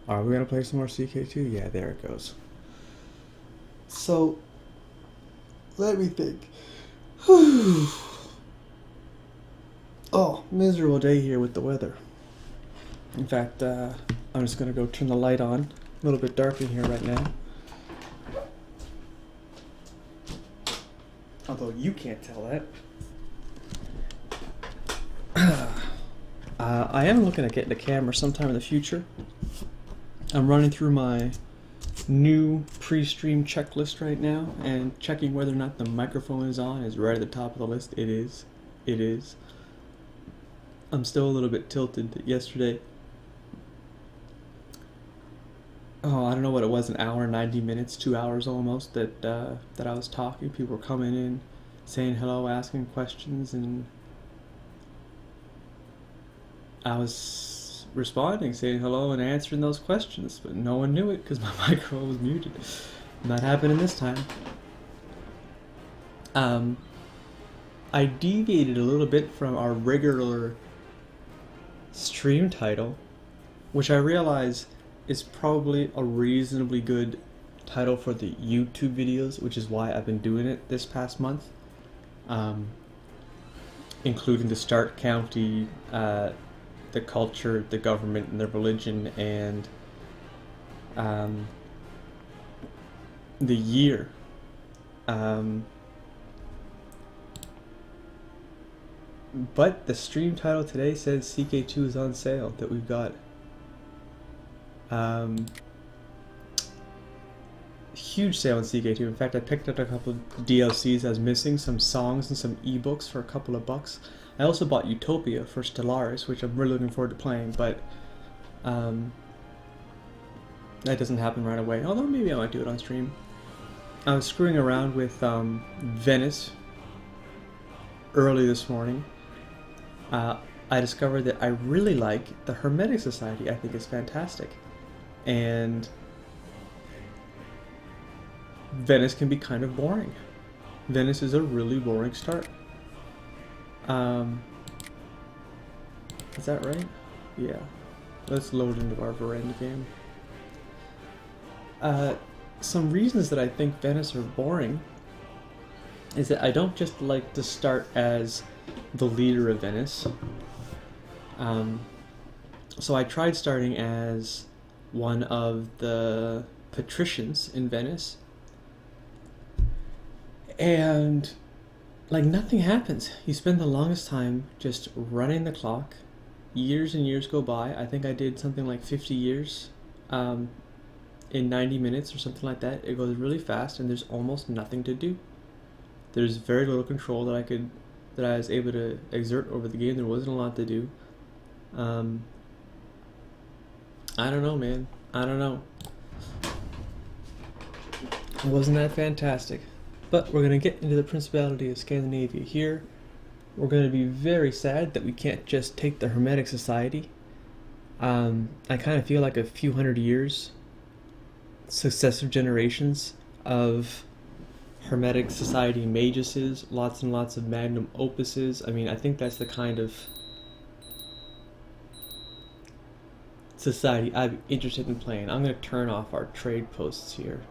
Are we gonna play some more CK2? Yeah, there it goes. So, let me think. Oh, miserable day here with the weather. In fact, I'm just gonna go turn the light on. A little bit dark in here right now. Although you can't tell that. I am looking at getting a camera sometime in the future. I'm running through my new pre-stream checklist right now and checking whether or not the microphone is on. Is right at the top of the list. It is. It is. I'm still a little bit tilted that yesterday. Oh, I don't know what it was, an hour, 90 minutes, 2 hours almost, that I was talking. People were coming in, saying hello, asking questions, and I was responding, saying hello and answering those questions, but no one knew it because my microphone was muted. Not happening this time. I deviated a little bit from our regular stream title, which I realize is probably a reasonably good title for the YouTube videos, which is why I've been doing it this past month, including the Stark County, the culture, the government, and the religion, and the year. But the stream title today says CK2 is on sale, that we've got huge sale on CK2. In fact, I picked up a couple of DLCs I was missing, some songs and some ebooks for a couple of bucks. I also bought Utopia for Stellaris, which I'm really looking forward to playing, but that doesn't happen right away, although maybe I might do it on stream. I was screwing around with Venice early this morning. I discovered that I really like the Hermetic Society. I think it's fantastic. And Venice can be kind of boring. Venice is a really boring start. Is that right? Yeah. Let's load into our Varend game. Some reasons that I think Venice are boring is that I don't just like to start as the leader of Venice. So I tried starting as one of the patricians in Venice, and like nothing happens. You spend the longest time just running the clock. Years and years go by. I think I did something like 50 years in 90 minutes or something like that. It goes really fast, and there's almost nothing to do. There's very little control that I was able to exert over the game. There wasn't a lot to do. I don't know, man. I don't know. It wasn't that fantastic. But we're going to get into the Principality of Scandinavia here. We're going to be very sad that we can't just take the Hermetic Society. I kind of feel like a few hundred years, successive generations of Hermetic Society maguses, lots and lots of magnum opuses. I mean, I think that's the kind of society I'd be interested in playing. I'm going to turn off our trade posts here.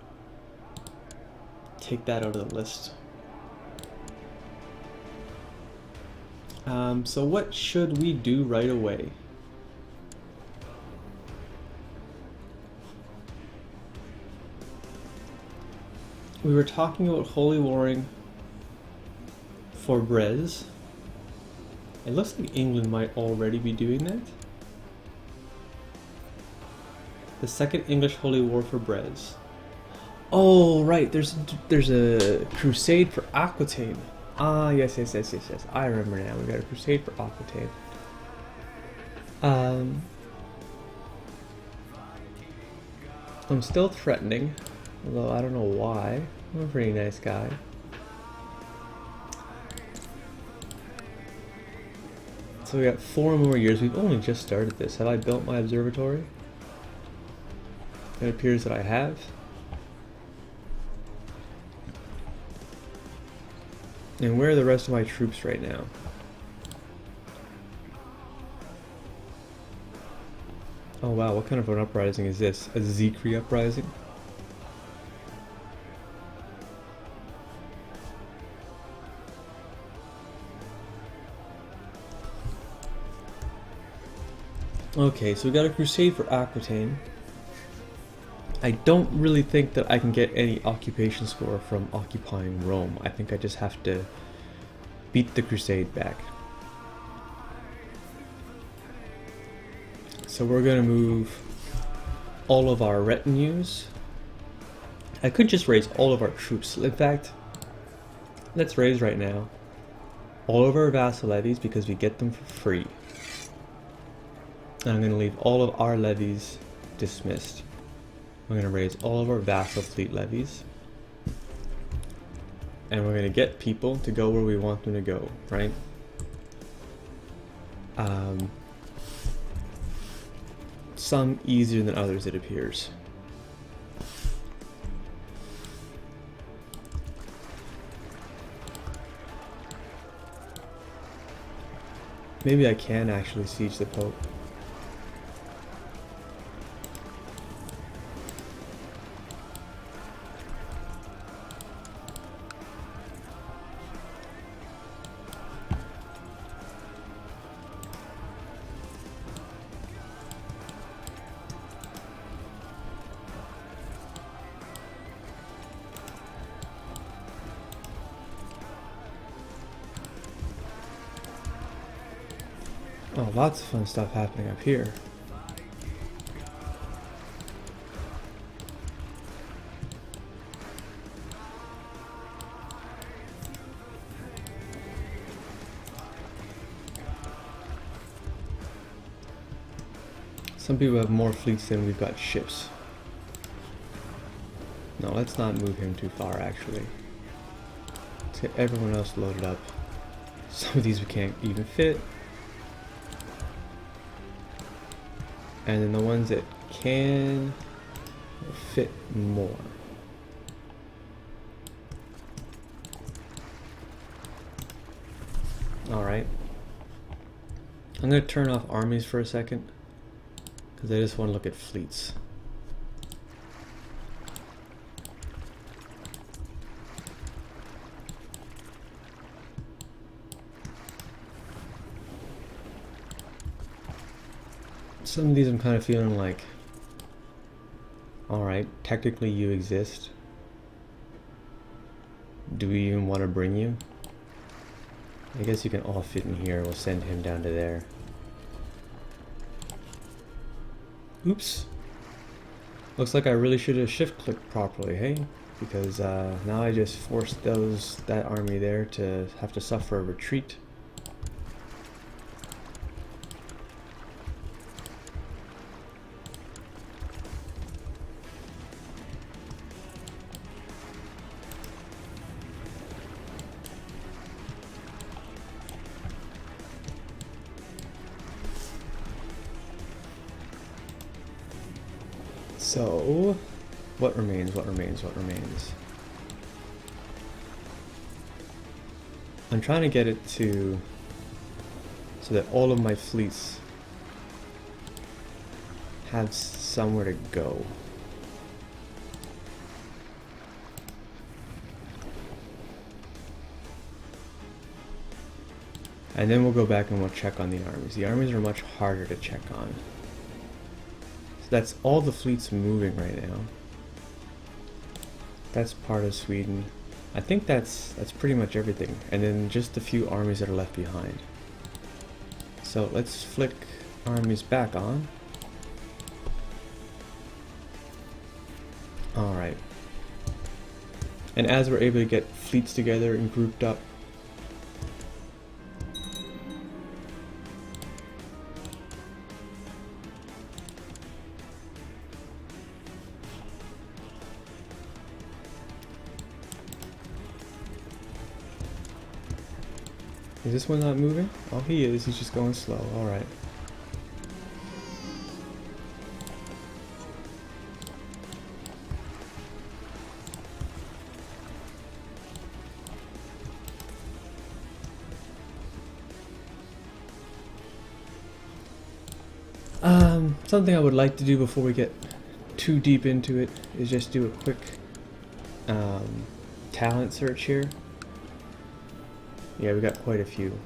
Take that out of the list. So what should we do right away? We were talking about holy warring for Brez. It looks like England might already be doing that. The second English holy war for Brez. Oh, right, there's a crusade for Aquitaine. Ah, yes. I remember now. We got a crusade for Aquitaine. I'm still threatening, although I don't know why. I'm a pretty nice guy. So we got 4 more years. We've only just started this. Have I built my observatory? It appears that I have. And where are the rest of my troops right now? Oh wow, what kind of an uprising is this? A Zekri uprising? Okay, so we got a crusade for Aquitaine. I don't really think that I can get any occupation score from occupying Rome. I think I just have to beat the crusade back. So we're gonna move all of our retinues. I could just raise all of our troops. In fact, let's raise right now all of our vassal levies because we get them for free. And I'm going to leave all of our levies dismissed. We're going to raise all of our vassal fleet levies. And we're going to get people to go where we want them to go, right? Some easier than others, it appears. Maybe I can actually siege the Pope. Oh, lots of fun stuff happening up here. Some people have more fleets than we've got ships. No, let's not move him too far, actually. Let's get everyone else loaded up. Some of these we can't even fit. And then the ones that can will fit more. Alright. I'm going to turn off armies for a second, because I just want to look at fleets. Some of these I'm kind of feeling like, alright, technically you exist. Do we even want to bring you? I guess you can all fit in here. We'll send him down to there. Oops. Looks like I really should have shift clicked properly, hey? Because now I just forced that army there to have to suffer a retreat. So, what remains, what remains, what remains? I'm trying to get it to, so that all of my fleets have somewhere to go. And then we'll go back and we'll check on the armies. The armies are much harder to check on. That's all the fleets moving right now. That's part of Sweden. I think that's pretty much everything. And then just a few armies that are left behind. So let's flick armies back on. Alright. And as we're able to get fleets together and grouped up, is this one not moving? Oh, he is. He's just going slow. Alright. Something I would like to do before we get too deep into it is just do a quick talent search here. Yeah, we got quite a few.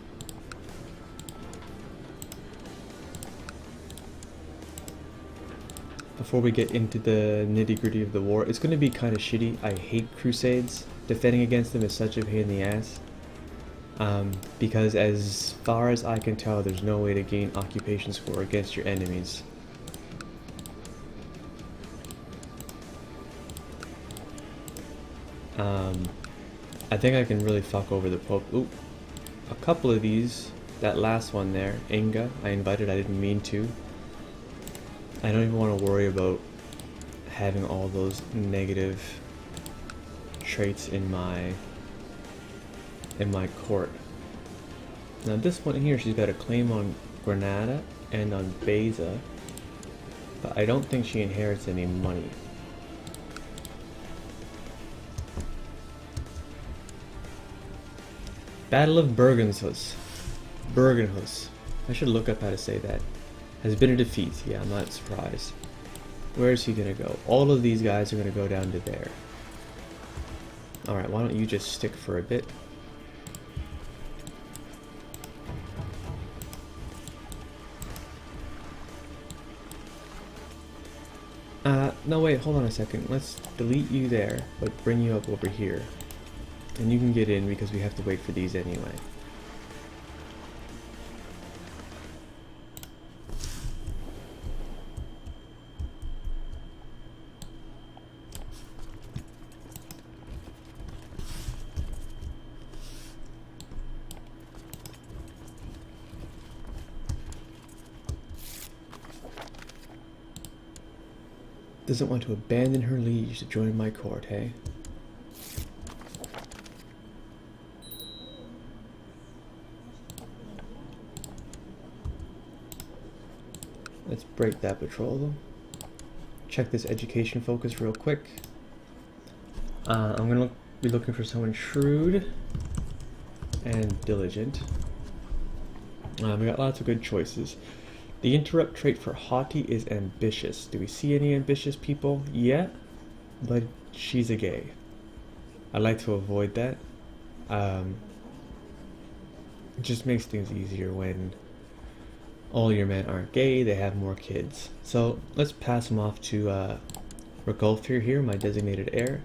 Before we get into the nitty-gritty of the war, it's going to be kind of shitty. I hate crusades. Defending against them is such a pain in the ass. Because as far as I can tell, there's no way to gain occupation score against your enemies. I think I can really fuck over the Pope. Ooh, a couple of these. That last one there, Inga, I invited, I didn't mean to. I don't even want to worry about having all those negative traits in my court. Now this one here, she's got a claim on Granada and on Beza, but I don't think she inherits any money. Battle of Bergenhus. Bergenhus. I should look up how to say that. Has been a defeat. Yeah, I'm not surprised. Where is he gonna go? All of these guys are gonna go down to there. Alright, why don't you just stick for a bit? No wait, hold on a second. Let's delete you there, but bring you up over here. And you can get in because we have to wait for these anyway. Doesn't want to abandon her liege to join my court, hey? Let's break that patrol though. Check this education focus real quick. I'm gonna be looking for someone shrewd and diligent. We got lots of good choices. The interrupt trait for haughty is ambitious. Do we see any ambitious people? Yeah, but she's a gay. I like to avoid that. It just makes things easier when all your men aren't gay, they have more kids. So let's pass them off to Ragulfir here, my designated heir.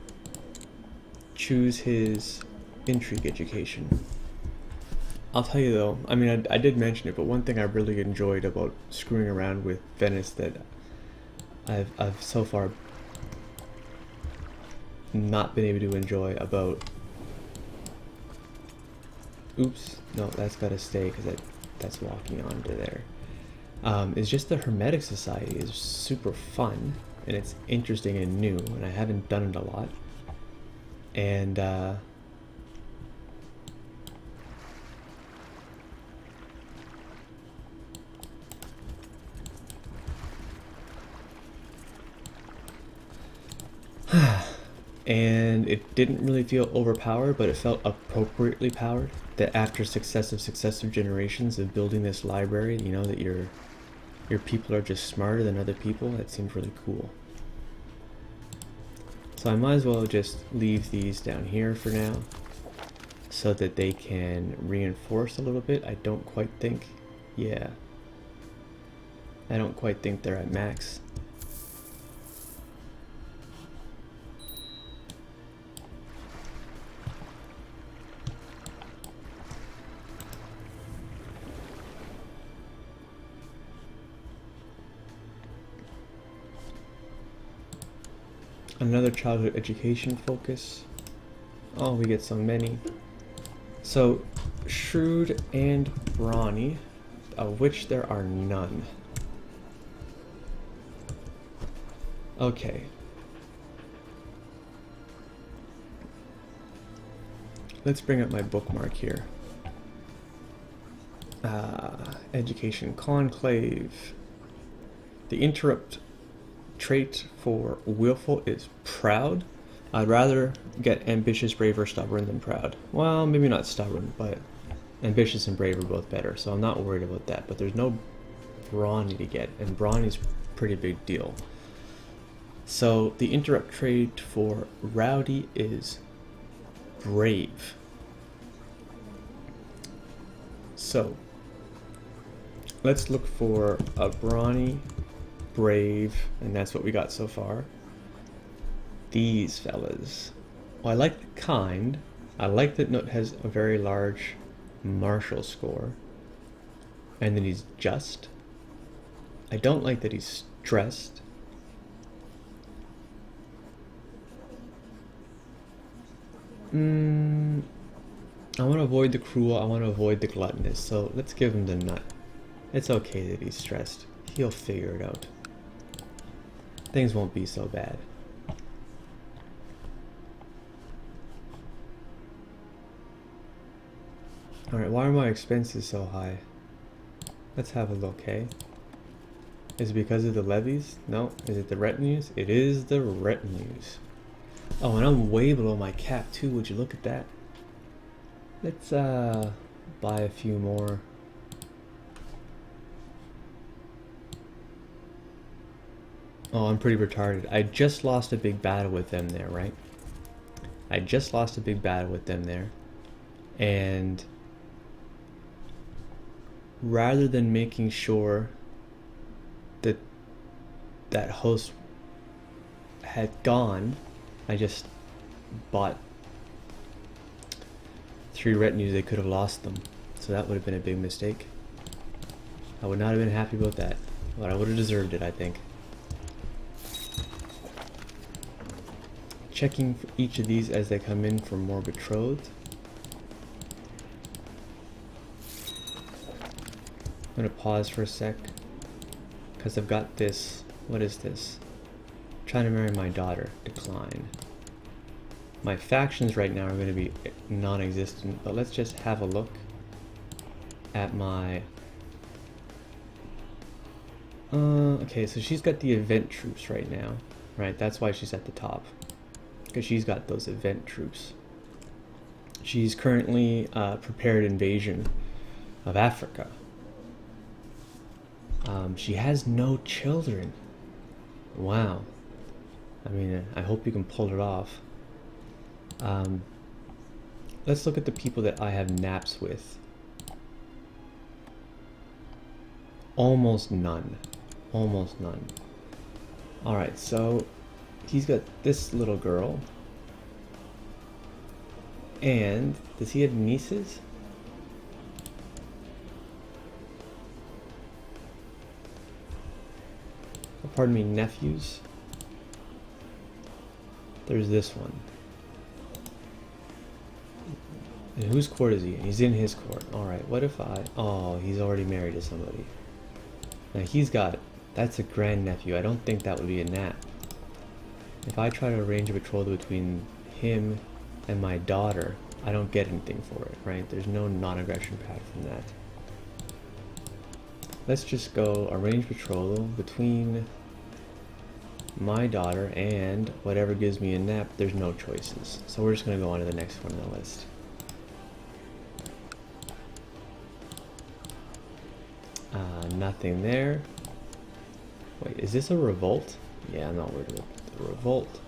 Choose his intrigue education. I'll tell you though, I mean I did mention it, but one thing I really enjoyed about screwing around with Venice that I've so far not been able to enjoy about... Oops, no, that's gotta stay because that's walking onto there. Is just the Hermetic Society is super fun and it's interesting and new, and I haven't done it a lot. And and it didn't really feel overpowered, but it felt appropriately powered. That after successive generations of building this library, you know, that your people are just smarter than other people. That seems really cool. So I might as well just leave these down here for now, so that they can reinforce a little bit. I don't quite think, yeah, I don't quite think they're at max. Another childhood education focus. Oh, we get so many. So, shrewd and brawny, of which there are none. Okay. Let's bring up my bookmark here. Education conclave. The interrupt trait for willful is proud. I'd rather get ambitious, brave, or stubborn than proud. Well, maybe not stubborn, but ambitious and brave are both better, so I'm not worried about that. But there's no brawny to get, and brawny's pretty big deal. So the interrupt trait for rowdy is brave. So let's look for a brawny, brave, and that's what we got so far. These fellas. Well, I like the kind. I like that Nut has a very large martial score. And then he's just. I don't like that he's stressed. I want to avoid the cruel, I want to avoid the gluttonous, so let's give him the Nut. It's okay that he's stressed. He'll figure it out. Things won't be so bad. Alright, why are my expenses so high? Let's have a look, hey? Is it because of the levies? No. Is it the retinues? It is the retinues. Oh, and I'm way below my cap too, would you look at that? Let's buy a few more. Oh, I'm pretty retarded. I just lost a big battle with them there, right? I just lost a big battle with them there. And rather than making sure that that host had gone, I just bought 3 retinues. They could have lost them, so that would have been a big mistake. I would not have been happy about that, but I would have deserved it, I think. Checking for each of these as they come in for more betrothed. I'm gonna pause for a sec because I've got this. What is this? Trying to marry my daughter. Decline. My factions right now are going to be non-existent, but let's just have a look at my... okay, so she's got the event troops right now, right? That's why she's at the top, because she's got those event troops. She's currently prepared invasion of Africa. She has no children. Wow. I mean, I hope you can pull it off. Let's look at the people that I have naps with. Almost none. Almost none. Alright, so he's got this little girl. And does he have nieces? Oh, pardon me, nephews. There's this one. And whose court is he? He's in his court. Alright, what if I... Oh, he's already married to somebody. Now he's got... That's a grandnephew. I don't think that would be a nap. If I try to arrange a betrothal between him and my daughter, I don't get anything for it, right? There's no non-aggression pact from that. Let's just go arrange betrothal between my daughter and whatever gives me a nap. There's no choices. So we're just going to go on to the next one on the list. Nothing there. Wait, is this a revolt? Yeah, I'm not worried about the revolt.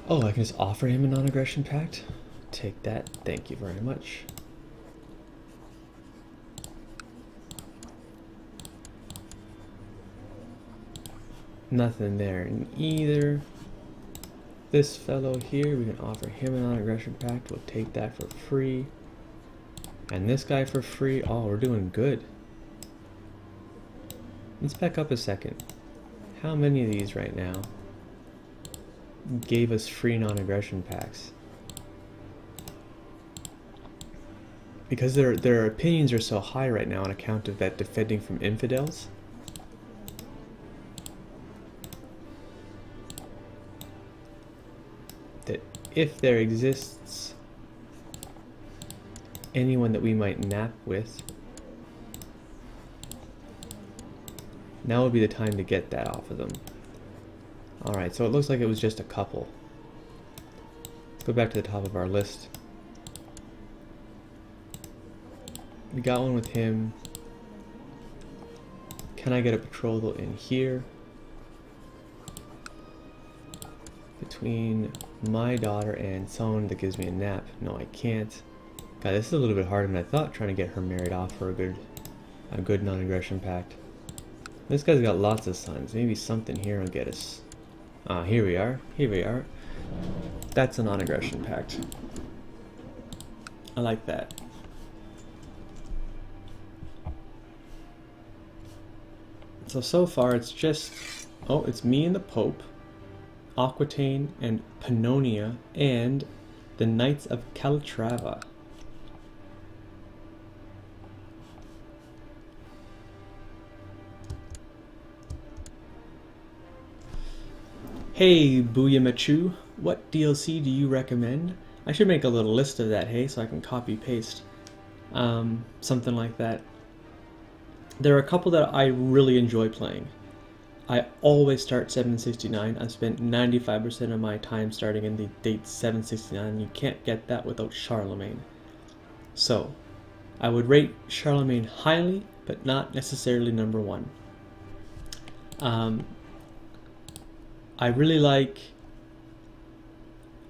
Oh, I can just offer him a non-aggression pact? Take that. Thank you very much. Nothing there either. This fellow here, we can offer him a non-aggression pact. We'll take that for free. And this guy for free. Oh, we're doing good. Let's back up a second. How many of these right now gave us free non-aggression pacts? Because their opinions are so high right now on account of that defending from infidels. That if there exists anyone that we might nap with, now would be the time to get that off of them. Alright, so it looks like it was just a couple. Let's go back to the top of our list. We got one with him. Can I get a betrothal in here? Between my daughter and someone that gives me a nap. No, I can't. God, this is a little bit harder than I thought, trying to get her married off for a good non-aggression pact. This guy's got lots of sons. Maybe something here will get us. Ah, here we are. Here we are. That's a non-aggression pact. I like that. So far it's just... Oh, it's me and the Pope, Aquitaine and Pannonia, and the Knights of Calatrava. Hey, Booyamachu, what DLC do you recommend? I should make a little list of that, hey, so I can copy paste. Something like that. There are a couple that I really enjoy playing. I always start 769. I've spent 95% of my time starting in the date 769, and you can't get that without Charlemagne. So, I would rate Charlemagne highly, but not necessarily number one. I really like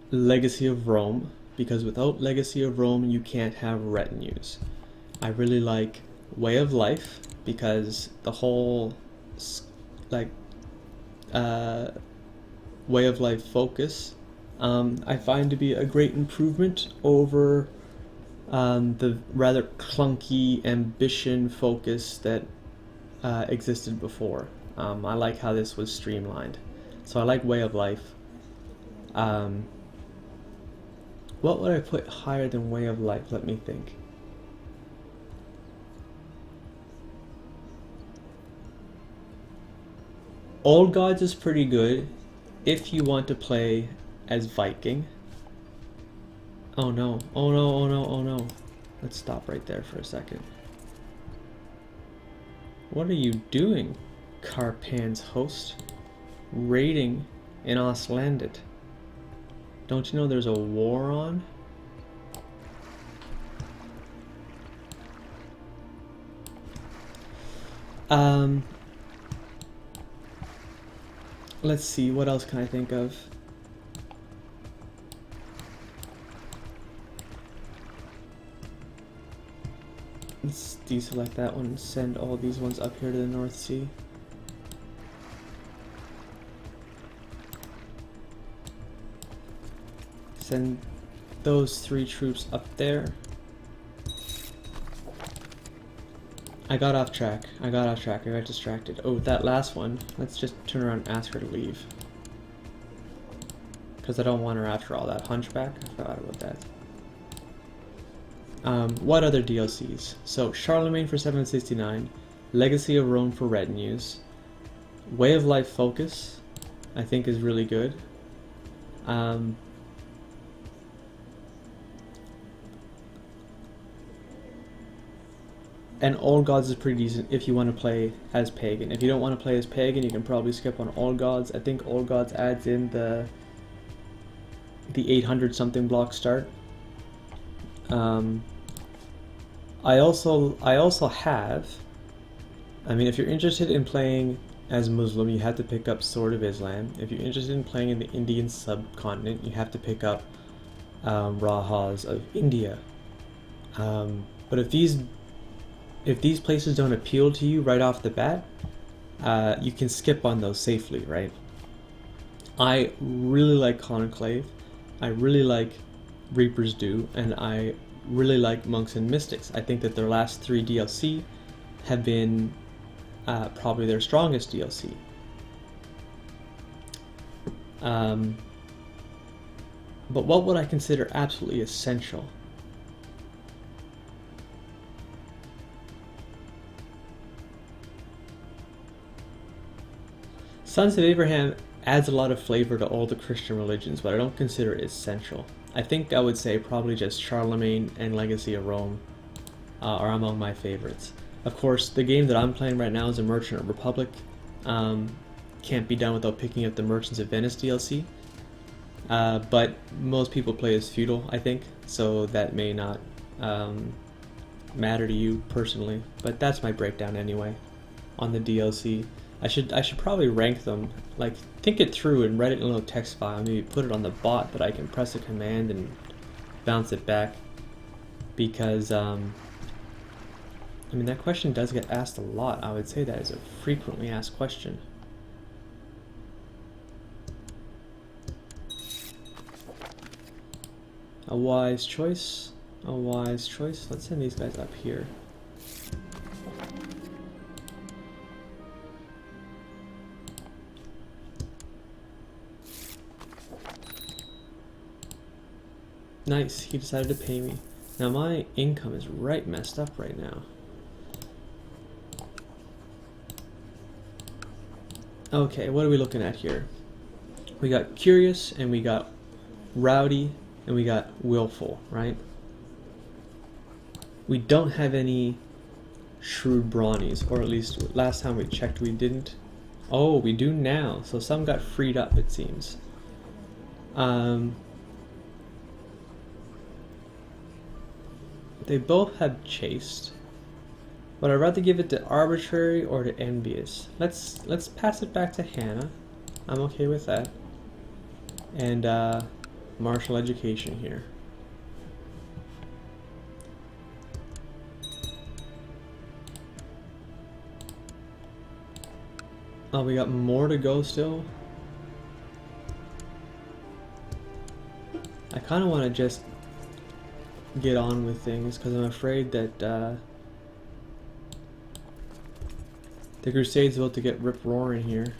Legacy of Rome, because without Legacy of Rome you can't have retinues. I really like Way of Life, because the whole Way of Life focus I find to be a great improvement over the rather clunky ambition focus that existed before. I like how this was streamlined. So I like Way of Life. What would I put higher than Way of Life? Let me think. Old Gods is pretty good if you want to play as Viking. Oh no, oh no, oh no, oh no. Let's stop right there for a second. What are you doing, Carpan's host? Raiding in Ostlandit. Don't you know there's a war on? Let's see, what else can I think of? Let's deselect that one and send all these ones up here to the North Sea. Send those 3 troops up there. I got off track. I got distracted. Oh, that last one. Let's just turn around and ask her to leave. Because I don't want her after all that. Hunchback? I forgot about that. What other DLCs? So, Charlemagne for 769. Legacy of Rome for retinues. Way of Life Focus, I think is really good. And Old Gods is pretty decent if you want to play as Pagan. If you don't want to play as Pagan, you can probably skip on Old Gods. I think Old Gods adds in the 800 something block start. I also have, I mean, if you're interested in playing as Muslim, you have to pick up Sword of Islam. If you're interested in playing in the Indian subcontinent, you have to pick up Rajas of India. But if these places don't appeal to you right off the bat, you can skip on those safely, right? I really like Conclave, I really like Reaper's Due, and I really like Monks and Mystics. I think that their last 3 DLC have been probably their strongest DLC. But what would I consider absolutely essential? Sons of Abraham adds a lot of flavor to all the Christian religions, but I don't consider it essential. I think I would say probably just Charlemagne and Legacy of Rome are among my favorites. Of course, the game that I'm playing right now is a Merchant of Republic. Can't be done without picking up the Merchants of Venice DLC. But most people play as Feudal, I think, so that may not matter to you personally, but that's my breakdown anyway. on the DLC. I should probably rank them. Like, think it through and write it in a little text file. Maybe put it on the bot, but I can press a command and bounce it back. Because I mean, that question does get asked a lot. I would say that is a frequently asked question. A wise choice. A wise choice. Let's send these guys up here. Nice, he decided to pay me. Now my income is right messed up right now. Okay, what are we looking at here? We got curious, and we got rowdy, and we got willful, right? We don't have any shrewd brawnies, or at least last time we checked we didn't. Oh, we do now, so some got freed up, it seems. They both have chaste, but I'd rather give it to arbitrary or to envious. Let's pass it back to Hannah. I'm okay with that. And martial education here. Oh, we got more to go still. I kind of want to just get on with things because I'm afraid that the Crusade's about to get rip-roaring here.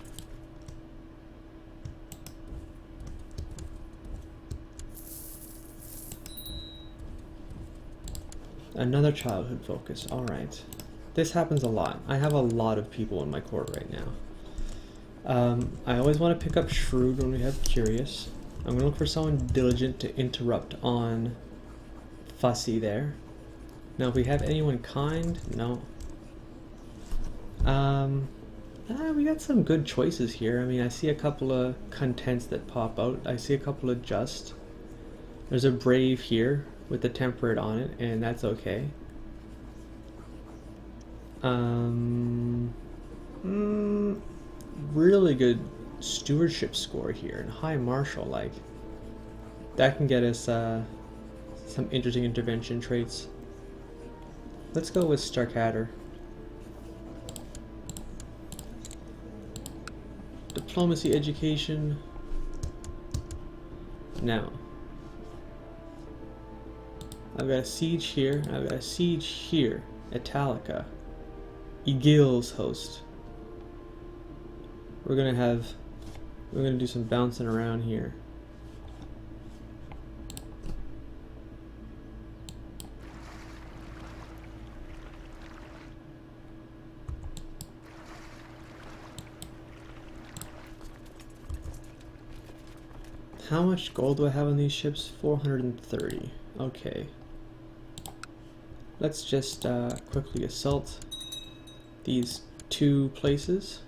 Another childhood focus. Alright. This happens a lot. I have a lot of people in my court right now. I always want to pick up shrewd when we have curious. I'm going to look for someone diligent to interrupt on fussy there. Now, if we have anyone kind, no. We got some good choices here. I mean, I see a couple of contents that pop out. I see a couple of just. There's a brave here with the temperate on it, and that's okay. Really good stewardship score here, and high martial, like that can get us some interesting intervention traits. Let's go with Starkadder. Diplomacy, education. Now, I've got a siege here, I've got a siege here. Italica. Egil's host. We're gonna do some bouncing around here. How much gold do I have on these ships? 430. Okay. Let's just quickly assault these two places.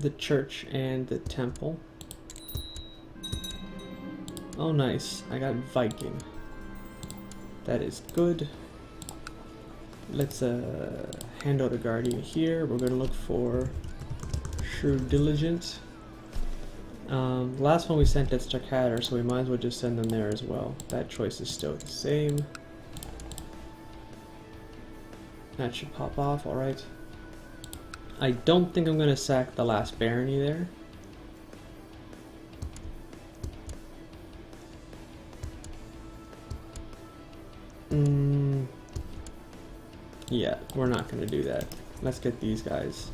The church and the temple. Oh nice, I got Viking. That is good. Let's hand out a guardian here. We're gonna look for Shrewd Diligent. Last one we sent at Starkadder, so we might as well just send them there as well. That choice is still the same. That should pop off, alright. I don't think I'm going to sack the last barony there. Yeah, we're not going to do that. Let's get these guys.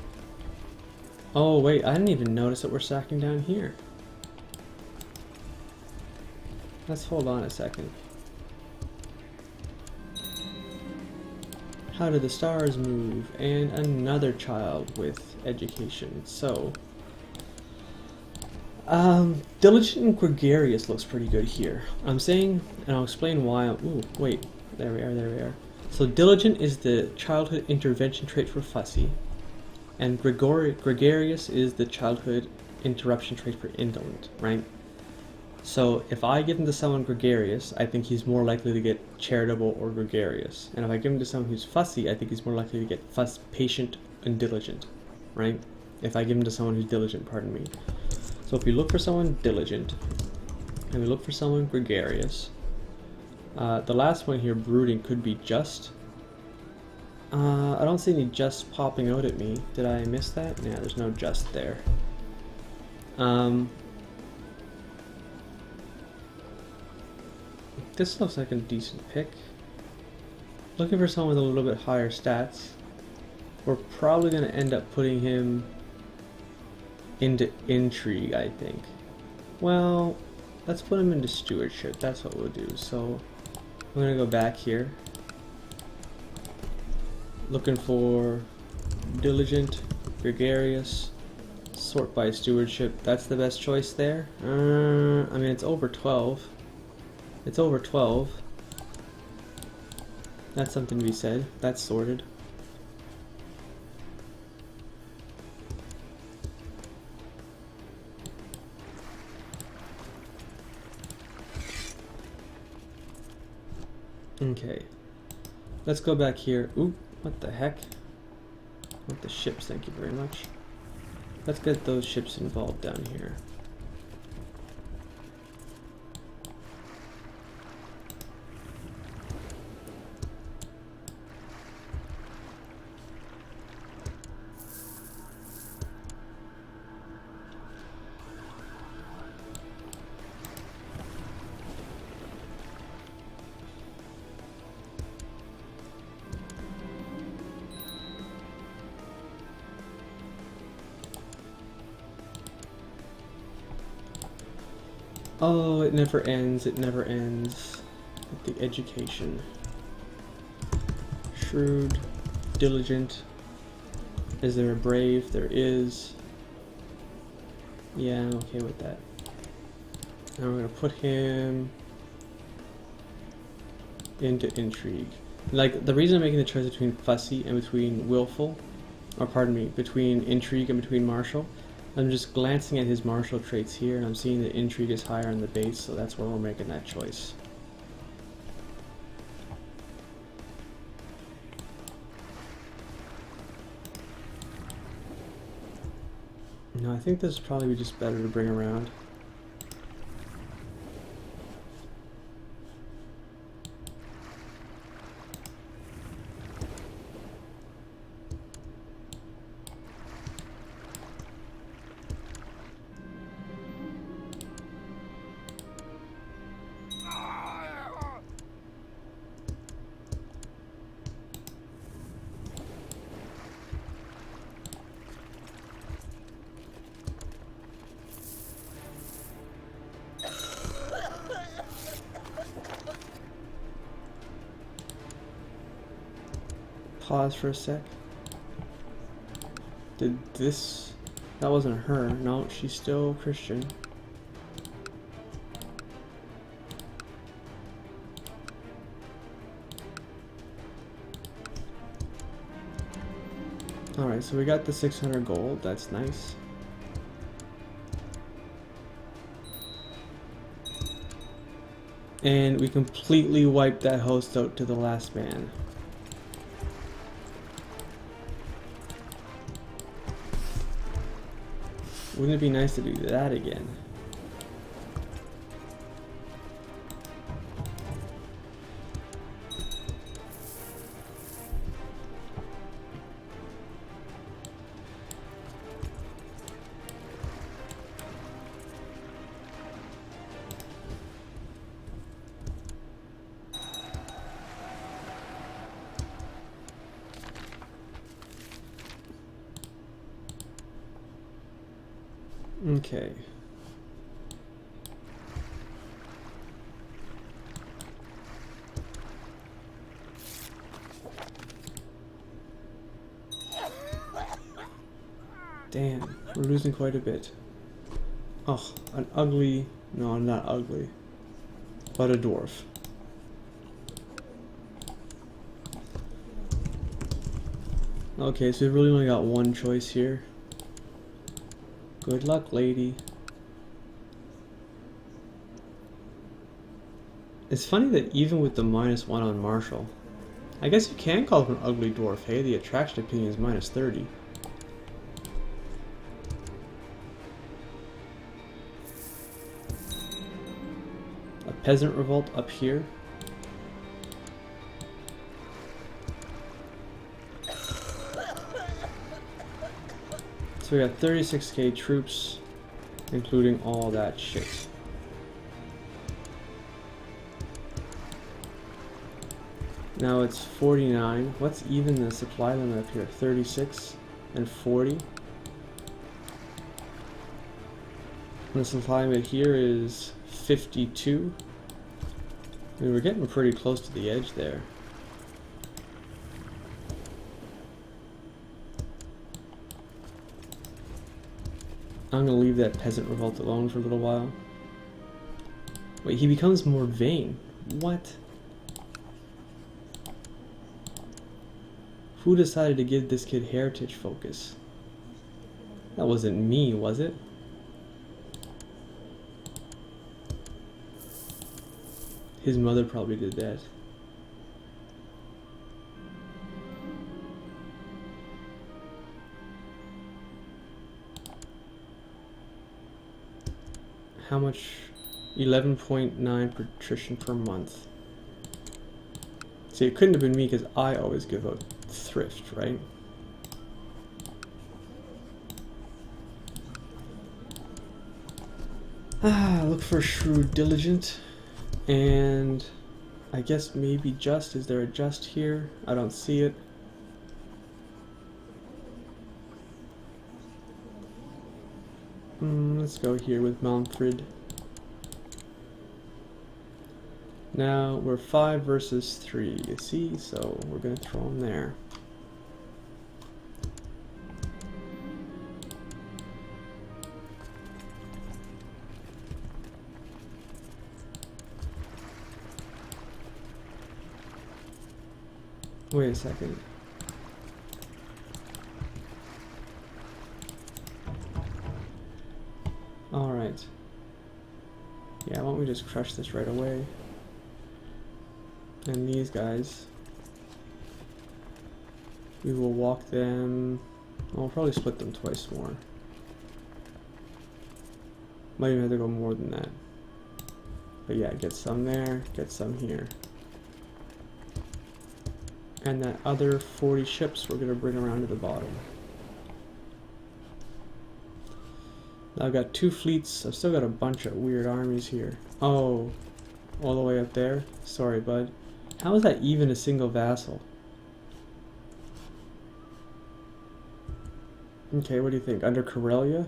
Oh wait, I didn't even notice that we're sacking down here. Let's hold on a second. How do the stars move? And another child with education. So, diligent and gregarious looks pretty good here. I'm saying, and I'll explain why. Ooh, wait, there we are, there we are. So diligent is the childhood intervention trait for fussy, and gregarious is the childhood interruption trait for indolent, right? So if I give him to someone gregarious, I think he's more likely to get charitable or gregarious. And if I give him to someone who's fussy, I think he's more likely to get patient and diligent, right? If I give him to someone who's diligent, pardon me. So if we look for someone diligent, and we look for someone gregarious, the last one here, brooding, could be just. I don't see any just popping out at me. Did I miss that? Yeah, there's no just there. This looks like a decent pick. Looking for someone with a little bit higher stats. We're probably going to end up putting him into intrigue, I think. Well, let's put him into stewardship. That's what we'll do. So I'm going to go back here. Looking for diligent, gregarious, sort by stewardship. That's the best choice there. I mean, it's over 12. It's over 12. That's something to be said. That's sorted. Okay. Let's go back here. Oop, what the heck? What the ships, thank you very much. Let's get those ships involved down here. Oh, it never ends, it never ends. The education. Shrewd, diligent. Is there a brave? There is. Yeah, I'm okay with that. Now we're gonna put him into intrigue. Like, the reason I'm making the choice between fussy and between willful, or pardon me, between intrigue and between martial, I'm just glancing at his martial traits here, and I'm seeing that intrigue is higher on the base, so that's where we're making that choice. No, I think this is probably just better to bring around. Pause for a sec. Did this... That wasn't her. No, she's still Christian. Alright, so we got the 600 gold. That's nice. And we completely wiped that host out to the last man. Wouldn't it be nice to do that again? Okay. Damn, we're losing quite a bit. Oh, an ugly... No, not ugly. But a dwarf. Okay, so we've really only got one choice here. Good luck, lady. It's funny that even with the -1 on Marshall, I guess you can call him an ugly dwarf, hey? The attraction opinion is -30. A peasant revolt up here. So we got 36k troops, including all that shit. Now it's 49. What's even the supply limit up here? 36 and 40. And the supply limit here is 52. I mean, we're getting pretty close to the edge there. I'm gonna leave that peasant revolt alone for a little while. Wait, he becomes more vain. What? Who decided to give this kid heritage focus? That wasn't me, was it? His mother probably did that. How much? 11.9 patrician per month. See, it couldn't have been me because I always give out thrift, right? Look for shrewd, diligent, and I guess maybe just. Is there a just here? I don't see it. Let's go here with Manfred. Now we're 5 versus 3, you see, so we're going to throw him there. Wait a second. Alright. Yeah, why don't we just crush this right away? And these guys, we will walk them. I'll probably split them twice more. Might even have to go more than that. But yeah, get some there, get some here. And that other 40 ships we're going to bring around to the bottom. Now I've got 2 fleets. I've still got a bunch of weird armies here. Oh, all the way up there? Sorry, bud. How is that even a single vassal? Okay, what do you think? Under Karelia?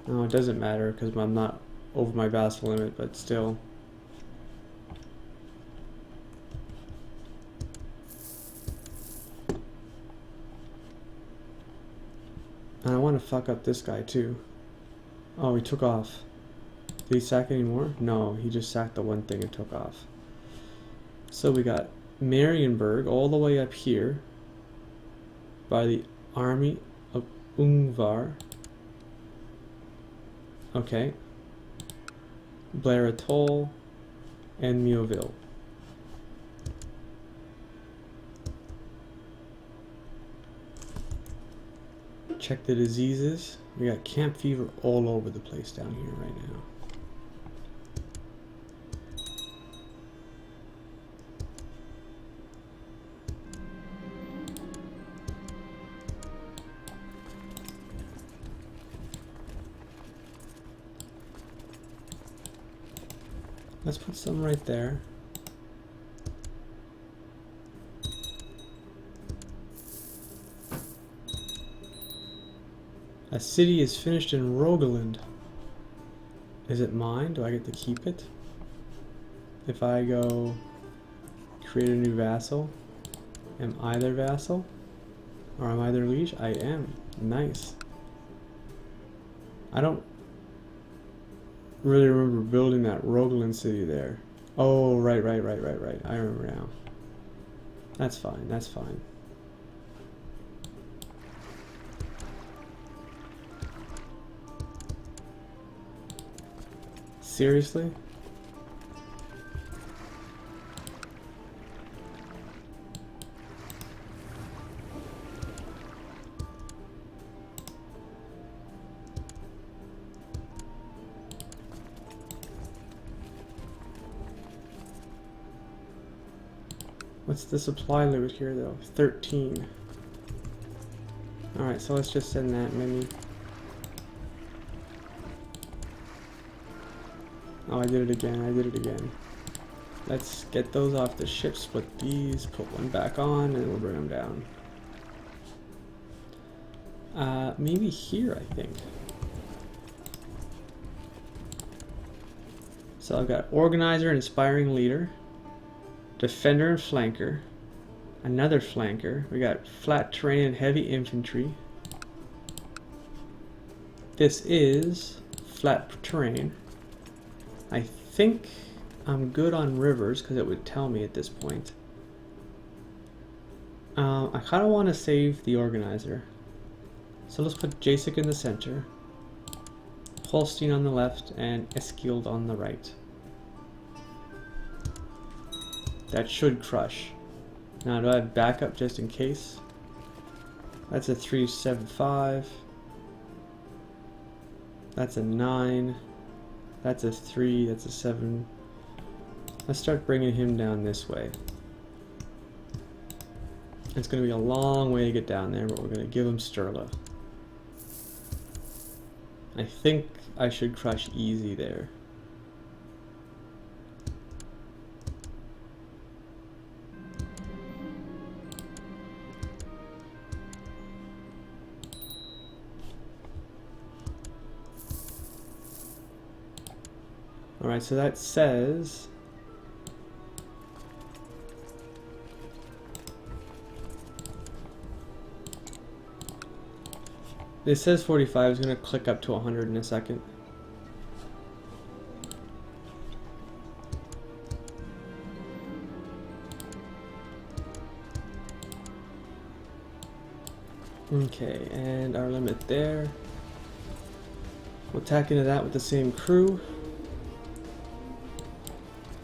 No, it doesn't matter because I'm not over my vassal limit, but still. And I want to fuck up this guy too. Oh, he took off. Did he sack any more? No, he just sacked the one thing and took off. So we got Marienburg all the way up here by the army of Ungvar. Okay. Blair Atoll and Mioville. Check the diseases. We got camp fever all over the place down here right now. Let's put some right there. A city is finished in Rogaland. Is it mine? Do I get to keep it? If I go create a new vassal, am I their vassal? Or am I their liege? I am. Nice. I don't really remember building that Rogaland city there. Oh, right. I remember now. That's fine, that's fine. Seriously? What's the supply limit here though? 13. Alright, so let's just send that maybe. Oh, I did it again. Let's get those off the ship, split these, put one back on, and we'll bring them down. Maybe here, I think. So I've got organizer and inspiring leader, defender and flanker, another flanker. We got flat terrain and heavy infantry. This is flat terrain. I think I'm good on rivers because it would tell me at this point. I kind of want to save the organizer. So let's put Jasek in the center, Holstein on the left, and Eskild on the right. That should crush. Now do I have backup just in case? That's a 375. That's a 9. That's a 3. That's a 7. Let's start bringing him down this way. It's going to be a long way to get down there, but we're going to give him Sturla. I think I should crush easy there. Alright, so that says it says 45 is going to click up to 100 in a second. Okay, and our limit there. We'll tack into that with the same crew.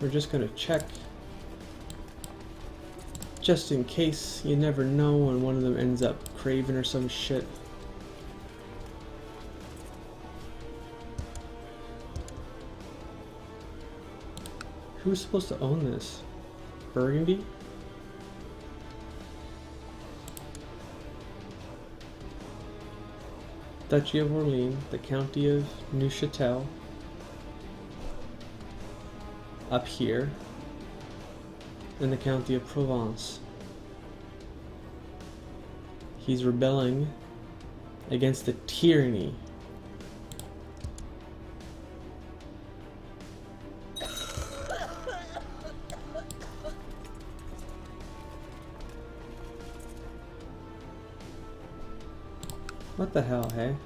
We're just going to check. Just in case, you never know when one of them ends up craving or some shit. Who's supposed to own this? Burgundy? Duchy of Orleans, the County of Neuchâtel, up here, and the County of Provence. He's rebelling against the tyranny. What the hell, hey?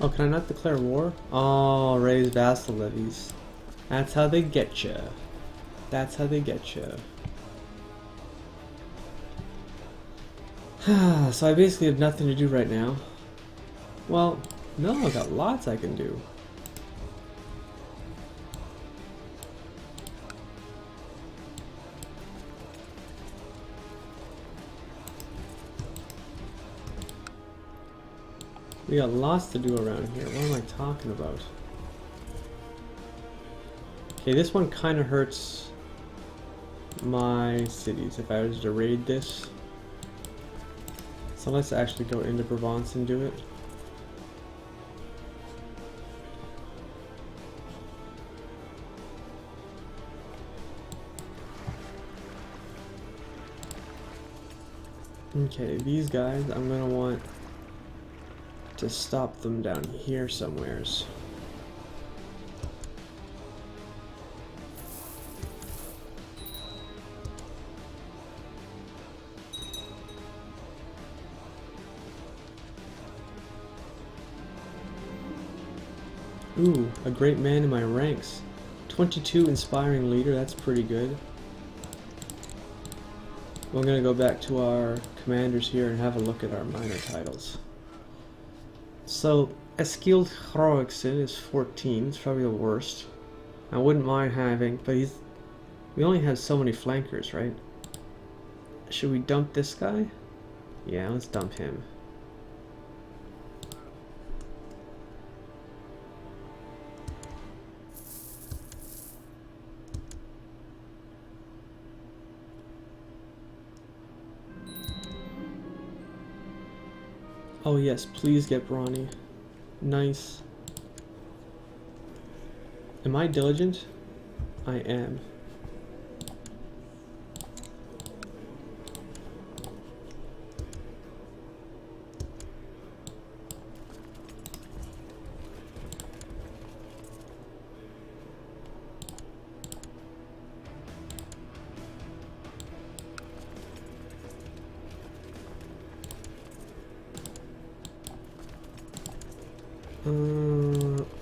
Oh, can I not declare war? Oh, raise vassal levies. That's how they get you. That's how they get you. So I basically have nothing to do right now. Well, no, I've got lots I can do. We got lots to do around here. What am I talking about? Okay, this one kind of hurts my cities if I was to raid this. So let's actually go into Provence and do it. Okay, these guys, I'm gonna want to stop them down here somewheres. Ooh, a great man in my ranks. 22 inspiring leader, that's pretty good. We're gonna go back to our commanders here and have a look at our minor titles. So, Eskild Hroikson is 14, it's probably the worst. I wouldn't mind having, but we only have so many flankers, right? Should we dump this guy? Yeah, let's dump him. Oh yes, please get brawny. Nice. Am I diligent? I am.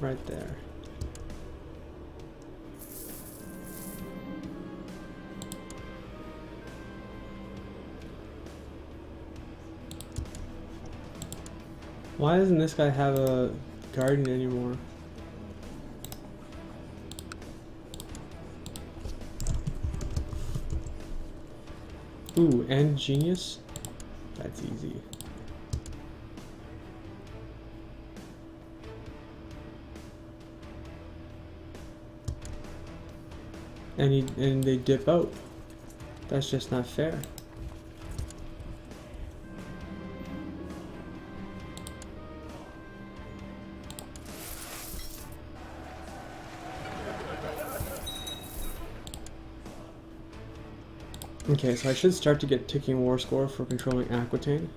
Right there. Why doesn't this guy have a guardian anymore? Ooh, and genius? That's easy. And they dip out. That's just not fair. Okay, so I should start to get ticking war score for controlling Aquitaine.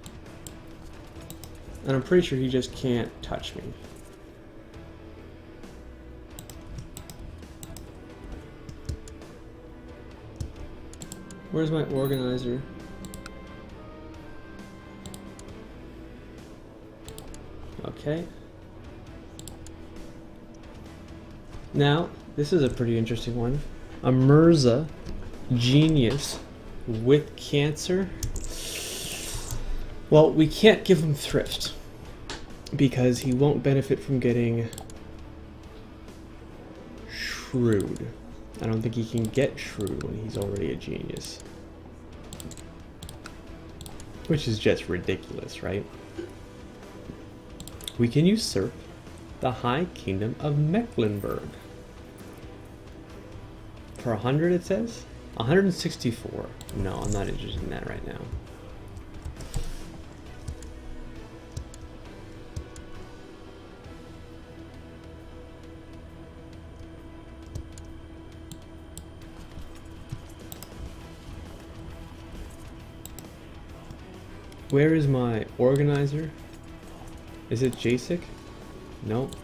And I'm pretty sure he just can't touch me. Where's my organizer? Okay. Now, this is a pretty interesting one. A Mirza genius with cancer. Well, we can't give him thrift because he won't benefit from getting shrewd. I don't think he can get shrewd when he's already a genius. Which is just ridiculous, right? We can usurp the High Kingdom of Mecklenburg. For 100 it says? 164. No, I'm not interested in that right now. Where is my organizer? Is it Jasik? Nope.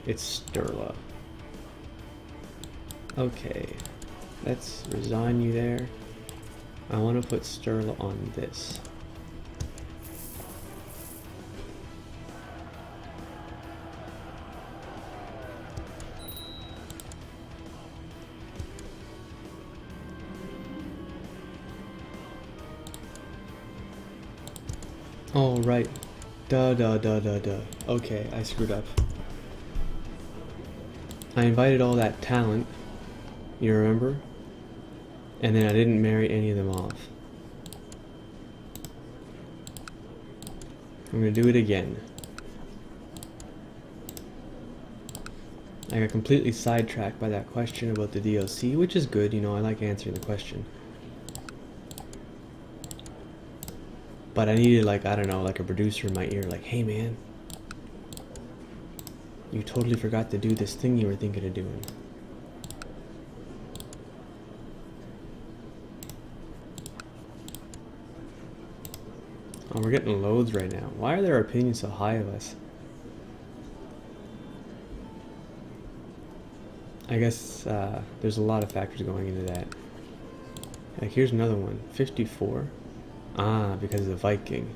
It's Sturla. Okay. Let's resign you there. I want to put Sturla on this. Oh, right. Duh. Okay, I screwed up. I invited all that talent, you remember? And then I didn't marry any of them off. I'm gonna do it again. I got completely sidetracked by that question about the DOC, which is good, you know, I like answering the question. But I needed, like, I don't know, like a producer in my ear, like, hey man, you totally forgot to do this thing you were thinking of doing. Oh, we're getting loads right now. Why are their opinions so high of us? I guess there's a lot of factors going into that. Like, here's another one, 54. Ah, because of the Viking.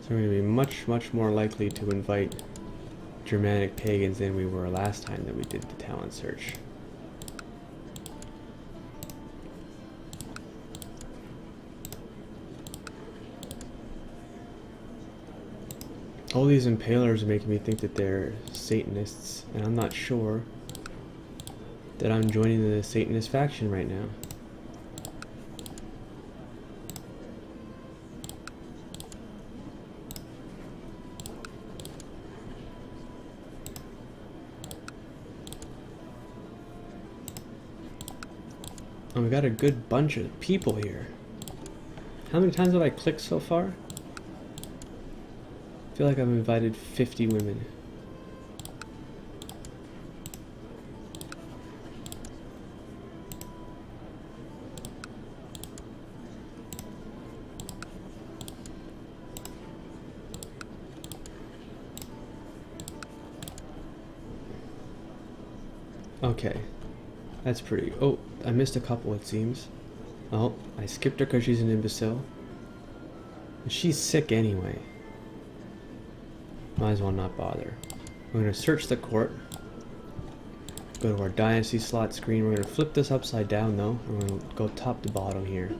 So we're going to be much more likely to invite Germanic pagans than we were last time that we did the talent search. All these impalers are making me think that they're Satanists, and I'm not sure that I'm joining the Satanist faction right now. Oh, we got a good bunch of people here. How many times have I clicked so far? I feel like I've invited 50 women. Okay, that's pretty. Oh, I missed a couple, it seems. Oh, I skipped her because she's an imbecile. And she's sick anyway. Might as well not bother. We're going to search the court. Go to our dynasty slot screen. We're going to flip this upside down though. And we're going to go top to bottom here.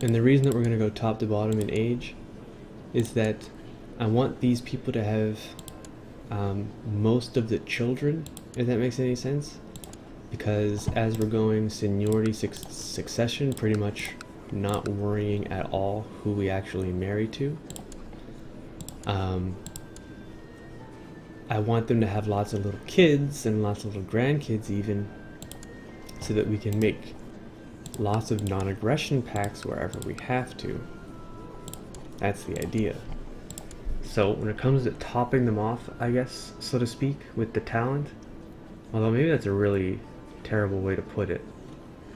And the reason that we're going to go top to bottom in age is that I want these people to have most of the children, if that makes any sense. Because as we're going seniority succession, pretty much not worrying at all who we actually marry to. I want them to have lots of little kids and lots of little grandkids even, so that we can make lots of non-aggression pacts wherever we have to. That's the idea. So when it comes to topping them off, I guess, so to speak, with the talent, although maybe that's a really terrible way to put it.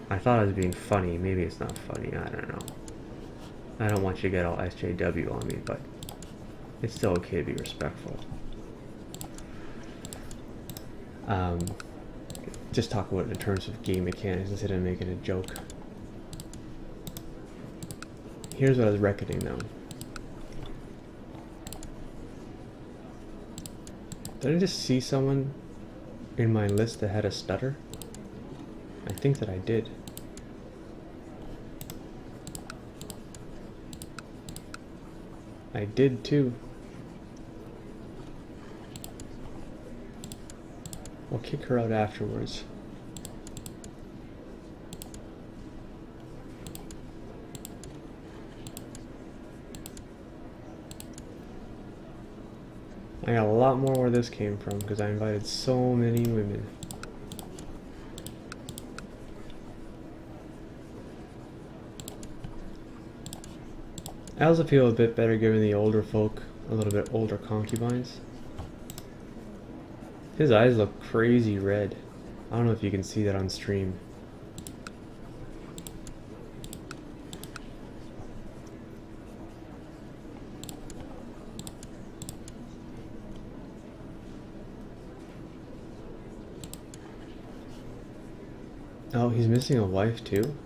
I thought I was being funny. Maybe it's not funny. I don't know. I don't want you to get all SJW on me, but it's still okay to be respectful. Just talk about it in terms of game mechanics instead of making a joke. Here's what I was reckoning though. Did I just see someone in my list that had a stutter? I think that I did. I did too. I'll kick her out afterwards. I got a lot more where this came from because I invited so many women. I also feel a bit better giving the older folk a little bit older concubines. His eyes look crazy red. I don't know if you can see that on stream. Oh, he's missing a wife too?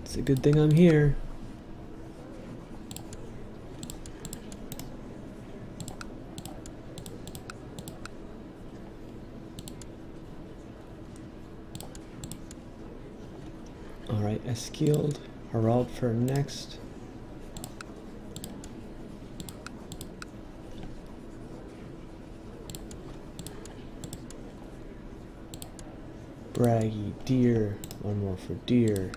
It's a good thing I'm here. Alright, Eskild, Harald for next. Braggy, deer, one more for deer.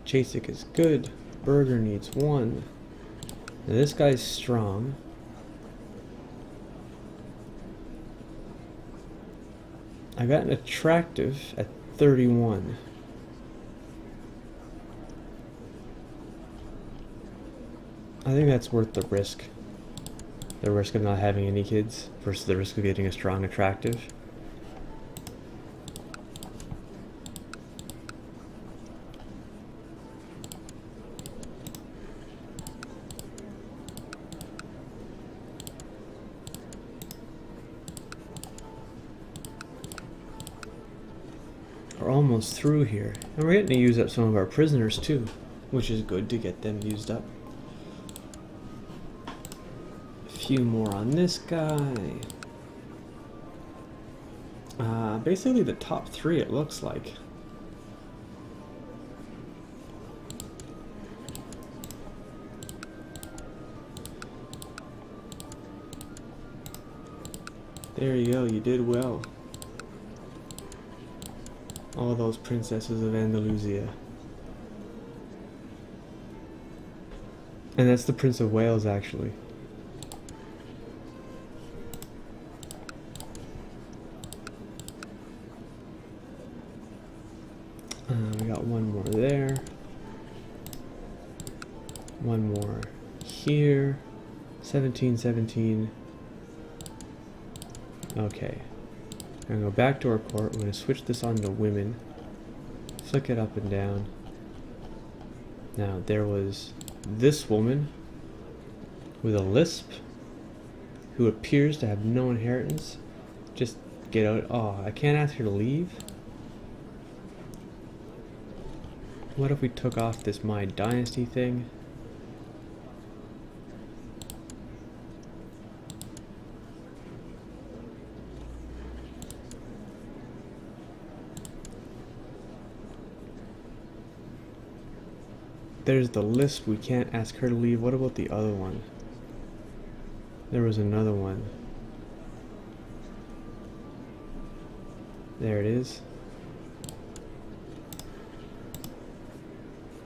Chasik is good. Burger needs one. Now this guy's strong. I got an attractive at 31. I think that's worth the risk. The risk of not having any kids versus the risk of getting a strong attractive. We're almost through here. And we're getting to use up some of our prisoners too, which is good to get them used up. Few more on this guy. Basically the top three, it looks like. There you go, you did well. All those princesses of Andalusia. And that's the Prince of Wales, actually. We got one more there. One more here. 17, 17. Okay. I'm gonna go back to our court. We're gonna switch this on to women. Flick it up and down. Now, there was this woman with a lisp who appears to have no inheritance. Just get out. Oh, I can't ask her to leave. What if we took off this My Dynasty thing? There's the lisp. We can't ask her to leave. What about the other one? There was another one. There it is.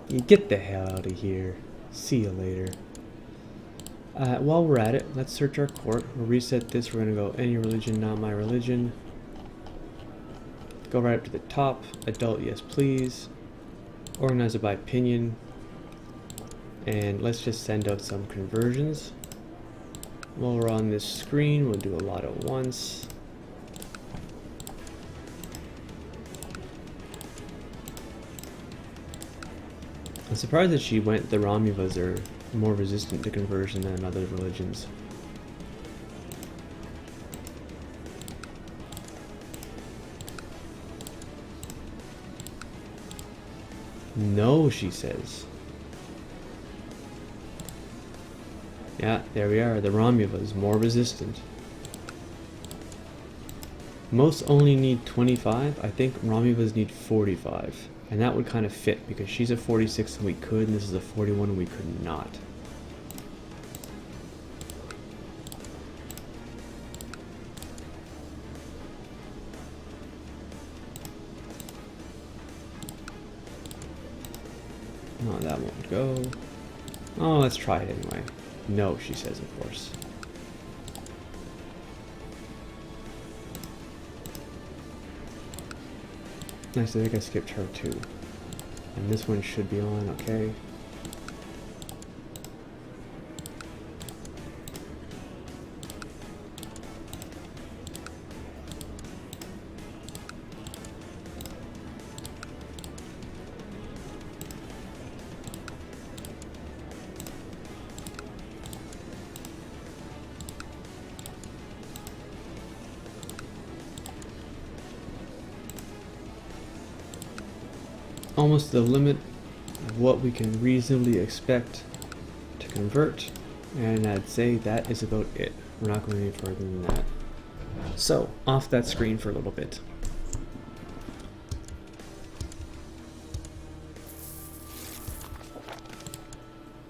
You get the hell out of here. See you later. While we're at it, let's search our court. We'll reset this. We're going to go any religion, not my religion. Go right up to the top. Adult, yes please. Organize it by opinion. And let's just send out some conversions. While we're on this screen, we'll do a lot at once. I'm surprised that she went the Romivas are more resistant to conversion than other religions. No, she says. Yeah, there we are. The Romivas, more resistant. Most only need 25. I think Romivas need 45. And that would kind of fit, because she's a 46 and we could, and this is a 41 and we could not. No, that won't go. Oh, let's try it anyway. No, she says, of course. Nice, I think I skipped her too. And this one should be on, okay. Almost the limit of what we can reasonably expect to convert, and I'd say that is about it. We're not going any further than that. So, off that screen for a little bit.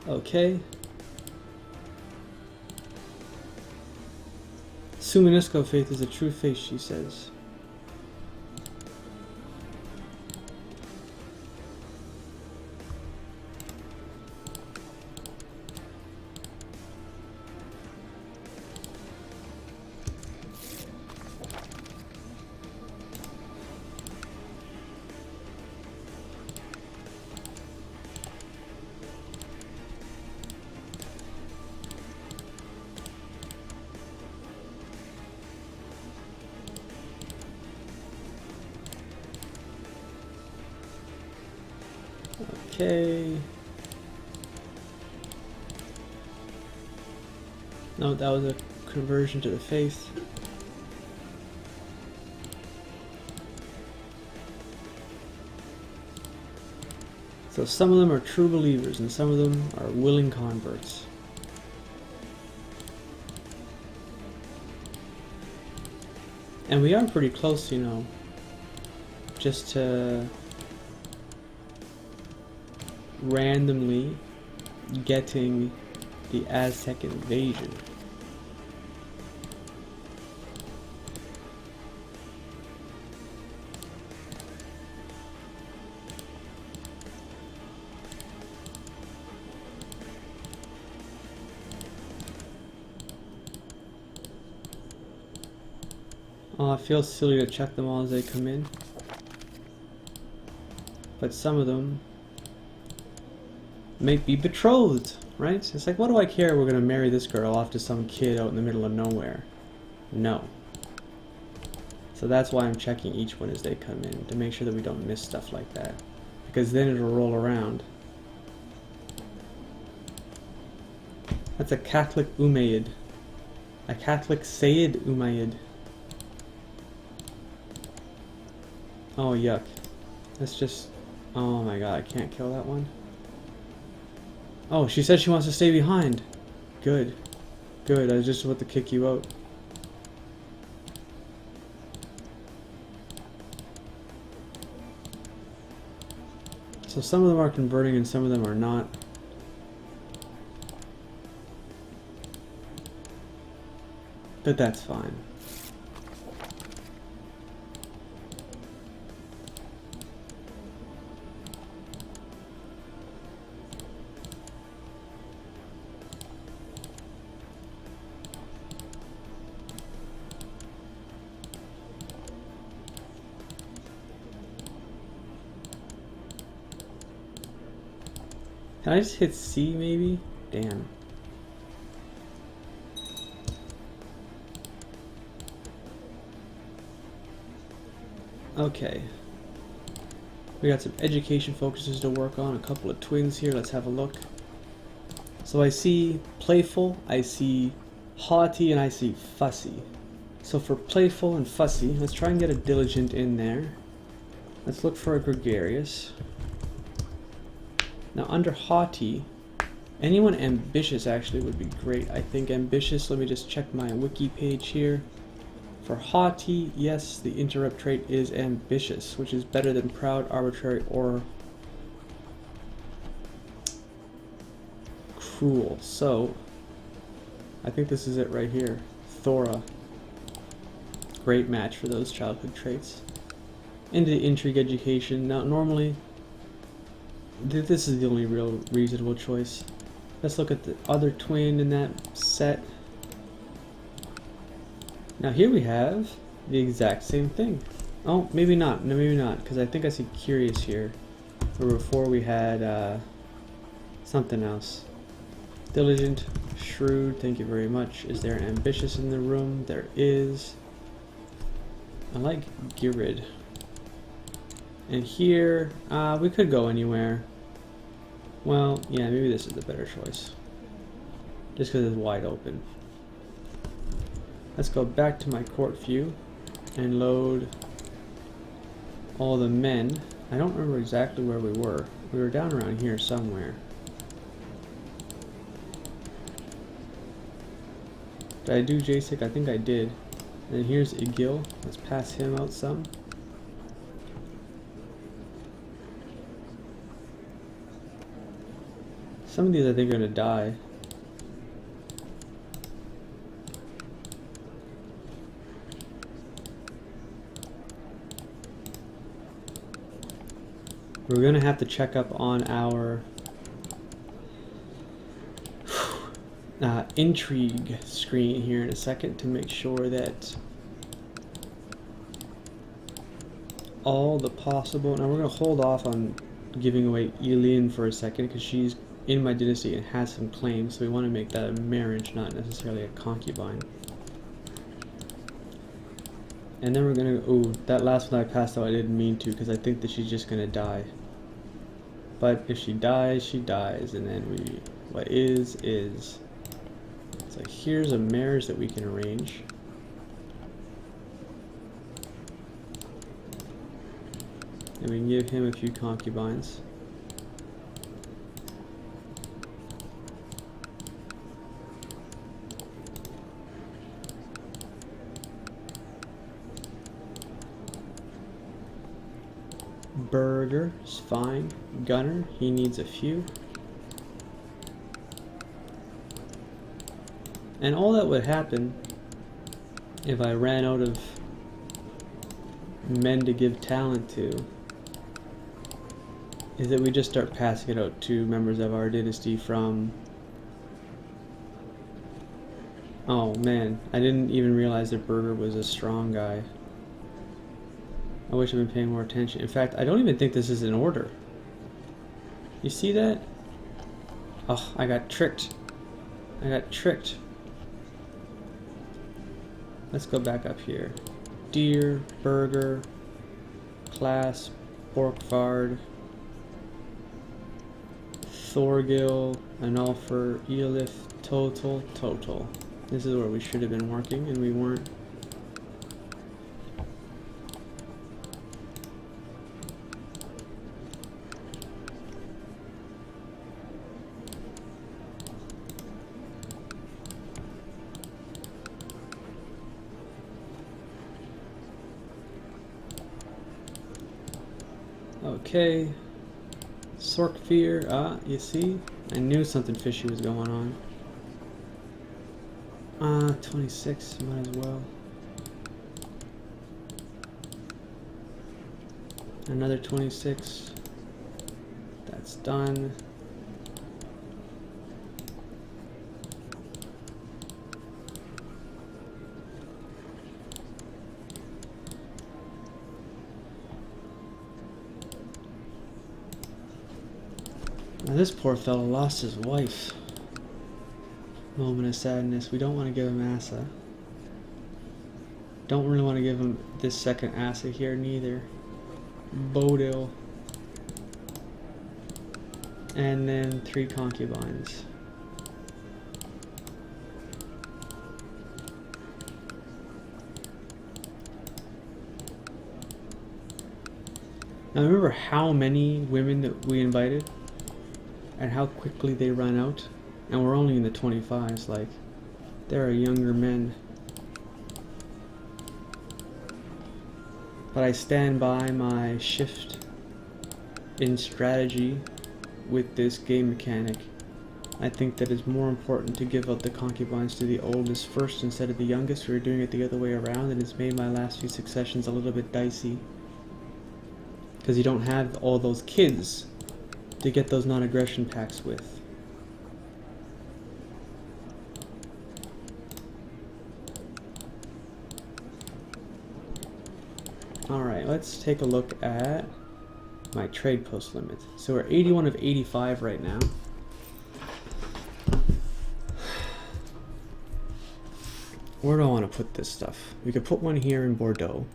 Okay. Sumanesco faith is a true faith, she says. Okay. No, that was a conversion to the faith. So some of them are true believers and some of them are willing converts. And we are pretty close, you know, just to randomly getting the Aztec invasion. Oh, it feels silly to check them all as they come in. But some of them may be betrothed, right? It's like, what do I care? We're gonna marry this girl off to some kid out in the middle of nowhere. No. So that's why I'm checking each one as they come in, to make sure that we don't miss stuff like that. Because then it'll roll around. That's a Catholic Umayyad. A Catholic Sayyid Umayyad. Oh, yuck. That's just... Oh my god, I can't kill that one. Oh, she said she wants to stay behind. Good. Good, I was just about to kick you out. So some of them are converting and some of them are not. But that's fine. Can I just hit C maybe? Damn. Okay. We got some education focuses to work on, a couple of twins here, let's have a look. So I see playful, I see haughty, and I see fussy. So for playful and fussy, let's try and get a diligent in there. Let's look for a gregarious. Now under haughty, anyone ambitious actually would be great. I think ambitious, let me just check my wiki page here. For haughty, yes, the interrupt trait is ambitious, which is better than proud, arbitrary, or cruel. So, I think this is it right here. Thora. Great match for those childhood traits. Into the intrigue education. Now, normally, this is the only real reasonable choice. Let's look at the other twin in that set. Now here we have the exact same thing. Oh, maybe not. No, maybe not, because I think I see curious here. Where before we had something else. Diligent, shrewd, thank you very much. Is there an ambitious in the room? There is. I like Girid. And here, we could go anywhere. Well, yeah, maybe this is the better choice. Just because it's wide open. Let's go back to my court view and load all the men. I don't remember exactly where we were. We were down around here somewhere. Did I do Jasik? I think I did. And here's Igil. Let's pass him out some. Some of these I think are going to die. We're going to have to check up on our intrigue screen here in a second to make sure that all the possible... Now we're going to hold off on giving away Eileen for a second because she's in my dynasty and has some claims, so we want to make that a marriage, not necessarily a concubine. And then we're gonna, ooh, that last one I passed out I didn't mean to because I think that she's just gonna die. But if she dies, she dies, and then we, what is. So here's a marriage that we can arrange. And we can give him a few concubines. Burger is fine. Gunner, he needs a few. And all that would happen if I ran out of men to give talent to is that we just start passing it out to members of our dynasty from... Oh man, I didn't even realize that Burger was a strong guy. I wish I'd been paying more attention. In fact, I don't even think this is in order. You see that? Oh, I got tricked. I got tricked. Let's go back up here. Deer, burger, class, Borkvard, Thorgil, Analfer, Eolith, Total. This is where we should have been working and we weren't. Okay, Sorkfear, you see? I knew something fishy was going on. 26, might as well. Another 26. That's done. Now this poor fellow lost his wife. Moment of sadness. We don't want to give him Asa. Don't really want to give him this second Asa here neither. Bodil. And then 3 concubines. Now remember how many women that we invited? And how quickly they run out? And we're only in the 25s, like, there are younger men. But I stand by my shift in strategy with this game mechanic. I think that it's more important to give out the concubines to the oldest first instead of the youngest. We were doing it the other way around, and it's made my last few successions a little bit dicey. Because you don't have all those kids to get those non-aggression packs with. Alright, let's take a look at my trade post limit. So we're 81 of 85 right now. Where do I want to put this stuff? We could put one here in Bordeaux.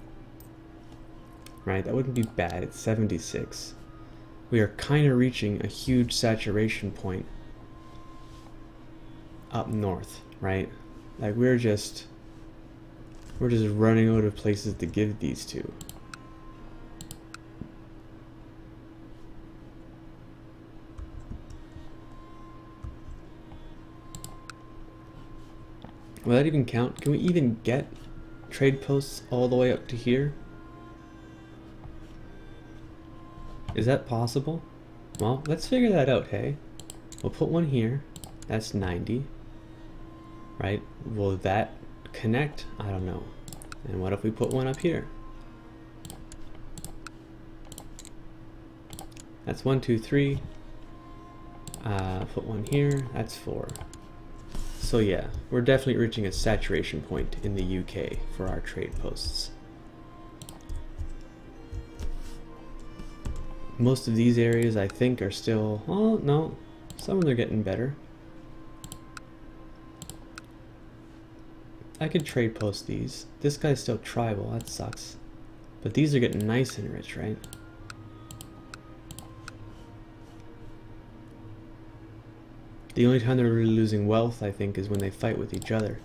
Right, that wouldn't be bad. It's 76. We are kind of reaching a huge saturation point up north, right? Like we're just running out of places to give these to. Will that even count? Can we even get trade posts all the way up to here? Is that possible? Well, let's figure that out, hey? We'll put one here. That's 90. Right? Will that connect? I don't know. And what if we put one up here? That's 1, 2, 3. Put one here. That's 4. So yeah, we're definitely reaching a saturation point in the UK for our trade posts. Most of these areas I think are still, oh no, some of them are getting better. I could trade post these. This guy's still tribal, that sucks. But these are getting nice and rich, right? The only time they're really losing wealth, I think, is when they fight with each other.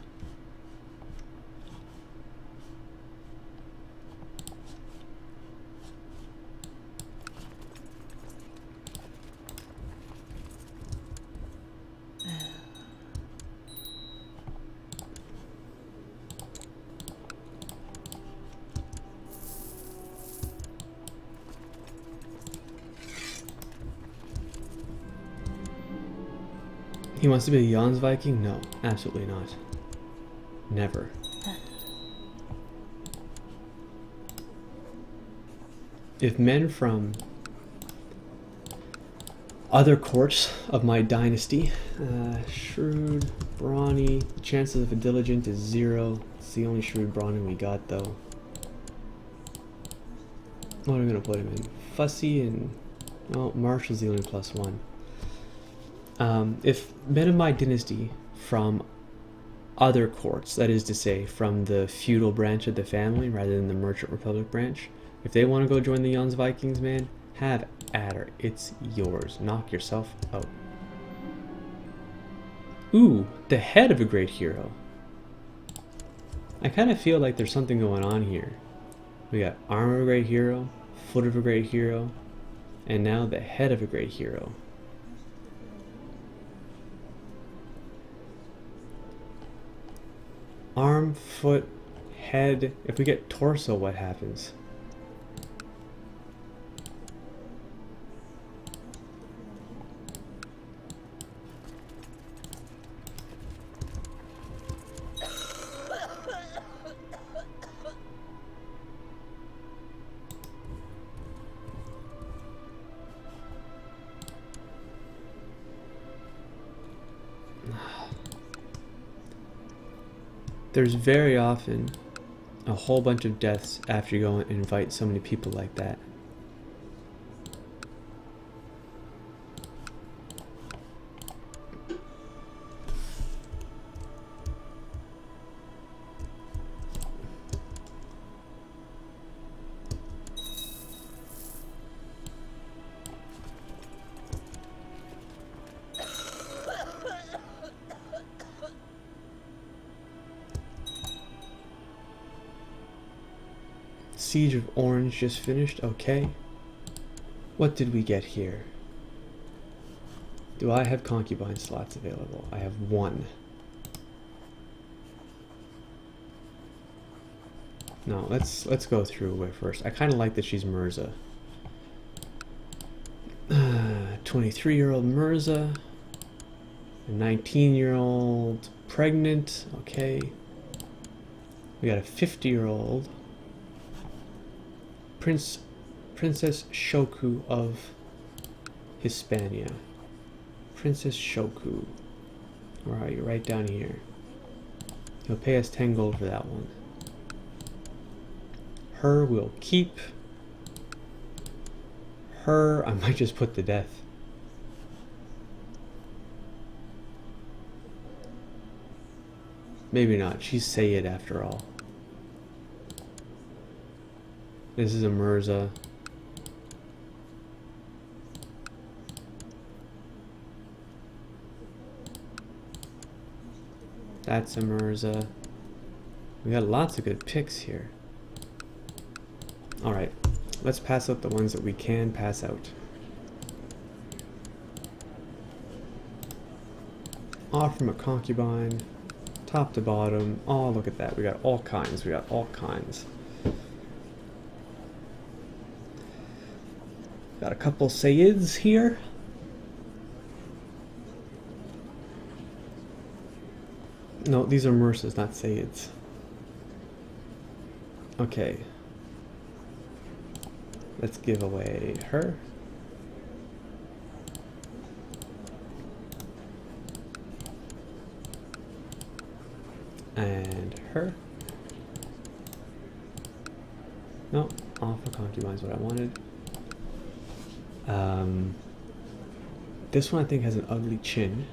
He wants to be a Jans Viking? No, absolutely not. Never. If men from other courts of my dynasty, shrewd, brawny, chances of a diligent is 0. It's the only shrewd brawny we got though. What are we gonna put him in? Fussy and, well, Marshall's the only +1. If men of my dynasty from other courts, that is to say, from the feudal branch of the family rather than the Merchant Republic branch, if they want to go join the Jans Vikings, man, have at her. It's yours. Knock yourself out. Ooh, the head of a great hero. I kind of feel like there's something going on here. We got arm of a great hero, foot of a great hero, and now the head of a great hero. Arm, foot, head. If we get torso, what happens? There's very often a whole bunch of deaths after you go and invite so many people like that. Siege of Orange just finished. Okay. What did we get here? Do I have concubine slots available? I have 1. No, let's go through it first. I kind of like that she's Mirza. 23-year-old Mirza. A 19-year-old pregnant. Okay. We got a 50-year-old. Princess Shoku of Hispania. Princess Shoku. Where are you? Right down here. He'll pay us 10 gold for that one. Her will keep. Her, I might just put to death. Maybe not. She's Sayed after all. This is a Mirza. That's a Mirza. We got lots of good picks here. Alright, let's pass out the ones that we can pass out. Off from a concubine, top to bottom. Oh, look at that. We got all kinds. We got all kinds. Got a couple Sayyids here. No, these are Mursas, not Sayyids. Okay. Let's give away her. And her. No, off of concubine is what I wanted. This one I think has an ugly chin.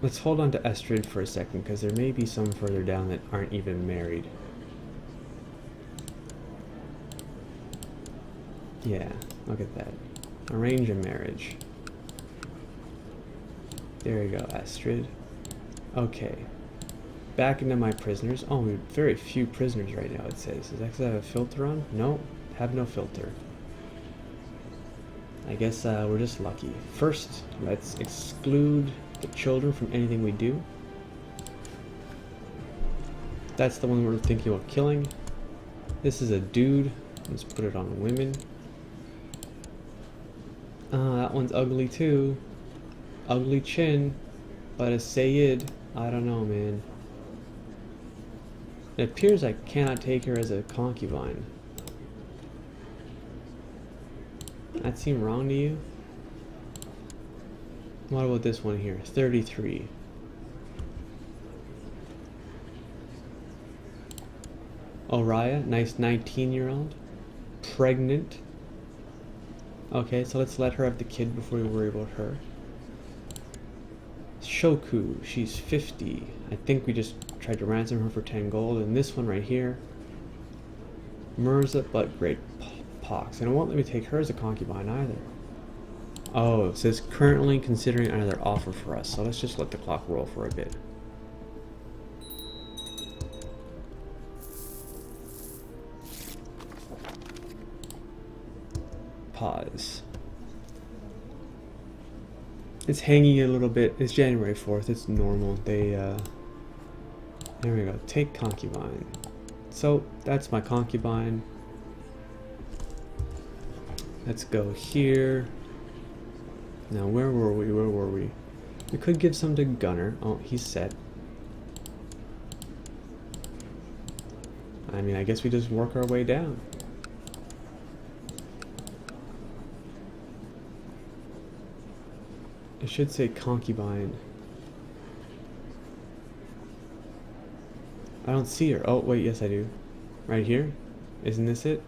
Let's hold on to Estrid for a second, because there may be some further down that aren't even married. Yeah, look at that. Arrange a marriage. There you go, Estrid. Okay. Back into my prisoners. Oh, we have very few prisoners right now, it says. Does that because I have a filter on? No, have no filter. I guess we're just lucky. First, let's exclude the children from anything we do. That's the one we're thinking about killing. This is a dude. Let's put it on women. That one's ugly too. Ugly chin. But a Sayyid, I don't know, man. It appears I cannot take her as a concubine. That seem wrong to you? What about this one here? 33. Oriya, nice 19-year-old. Pregnant. Okay, so let's let her have the kid before we worry about her. Shoku, she's 50. I think we just tried to ransom her for 10 gold. And this one right here, Mirza, but great pox. And it won't let me take her as a concubine either. Oh, it says currently considering another offer for us. So let's just let the clock roll for a bit. Pause. It's hanging a little bit. It's January 4th. It's normal. There we go. Take concubine. So that's my concubine. Let's go here. Now where were we? Where were we? We could give some to Gunner. Oh, he's set. I mean, I guess we just work our way down. It should say concubine. I don't see her. Oh, wait, yes I do. Right here? Isn't this it?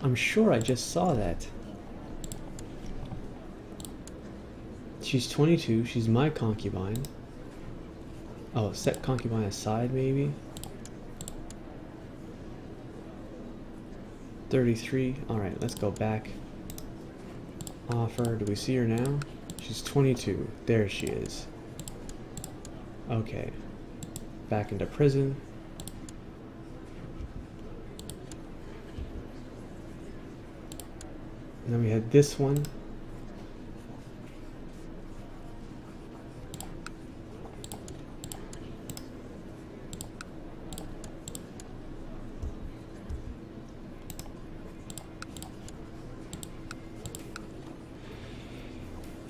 I'm sure I just saw that. She's 22. She's my concubine. Oh, set concubine aside, maybe? 33. Alright, let's go back. Offer. Do we see her now? She's 22. There she is. Okay. Back into prison. And then we had this one.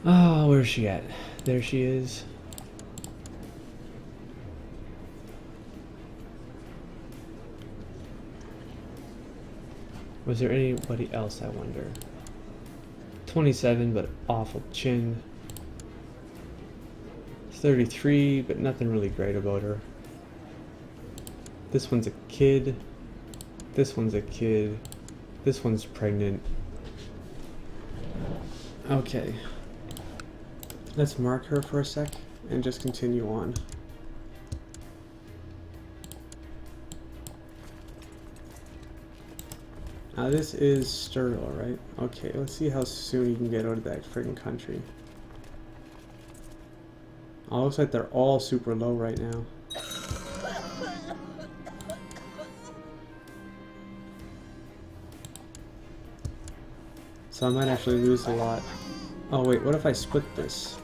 Ah, where's she at? There she is. Was there anybody else, I wonder? 27, but awful chin. 33, but nothing really great about her. This one's a kid. This one's a kid. This one's pregnant. Okay. Let's mark her for a sec and just continue on. Now this is Sturgill, right? Okay, let's see how soon you can get out of that friggin' country. Oh, looks like they're all super low right now. So I might actually lose a lot. Oh wait, what if I split this?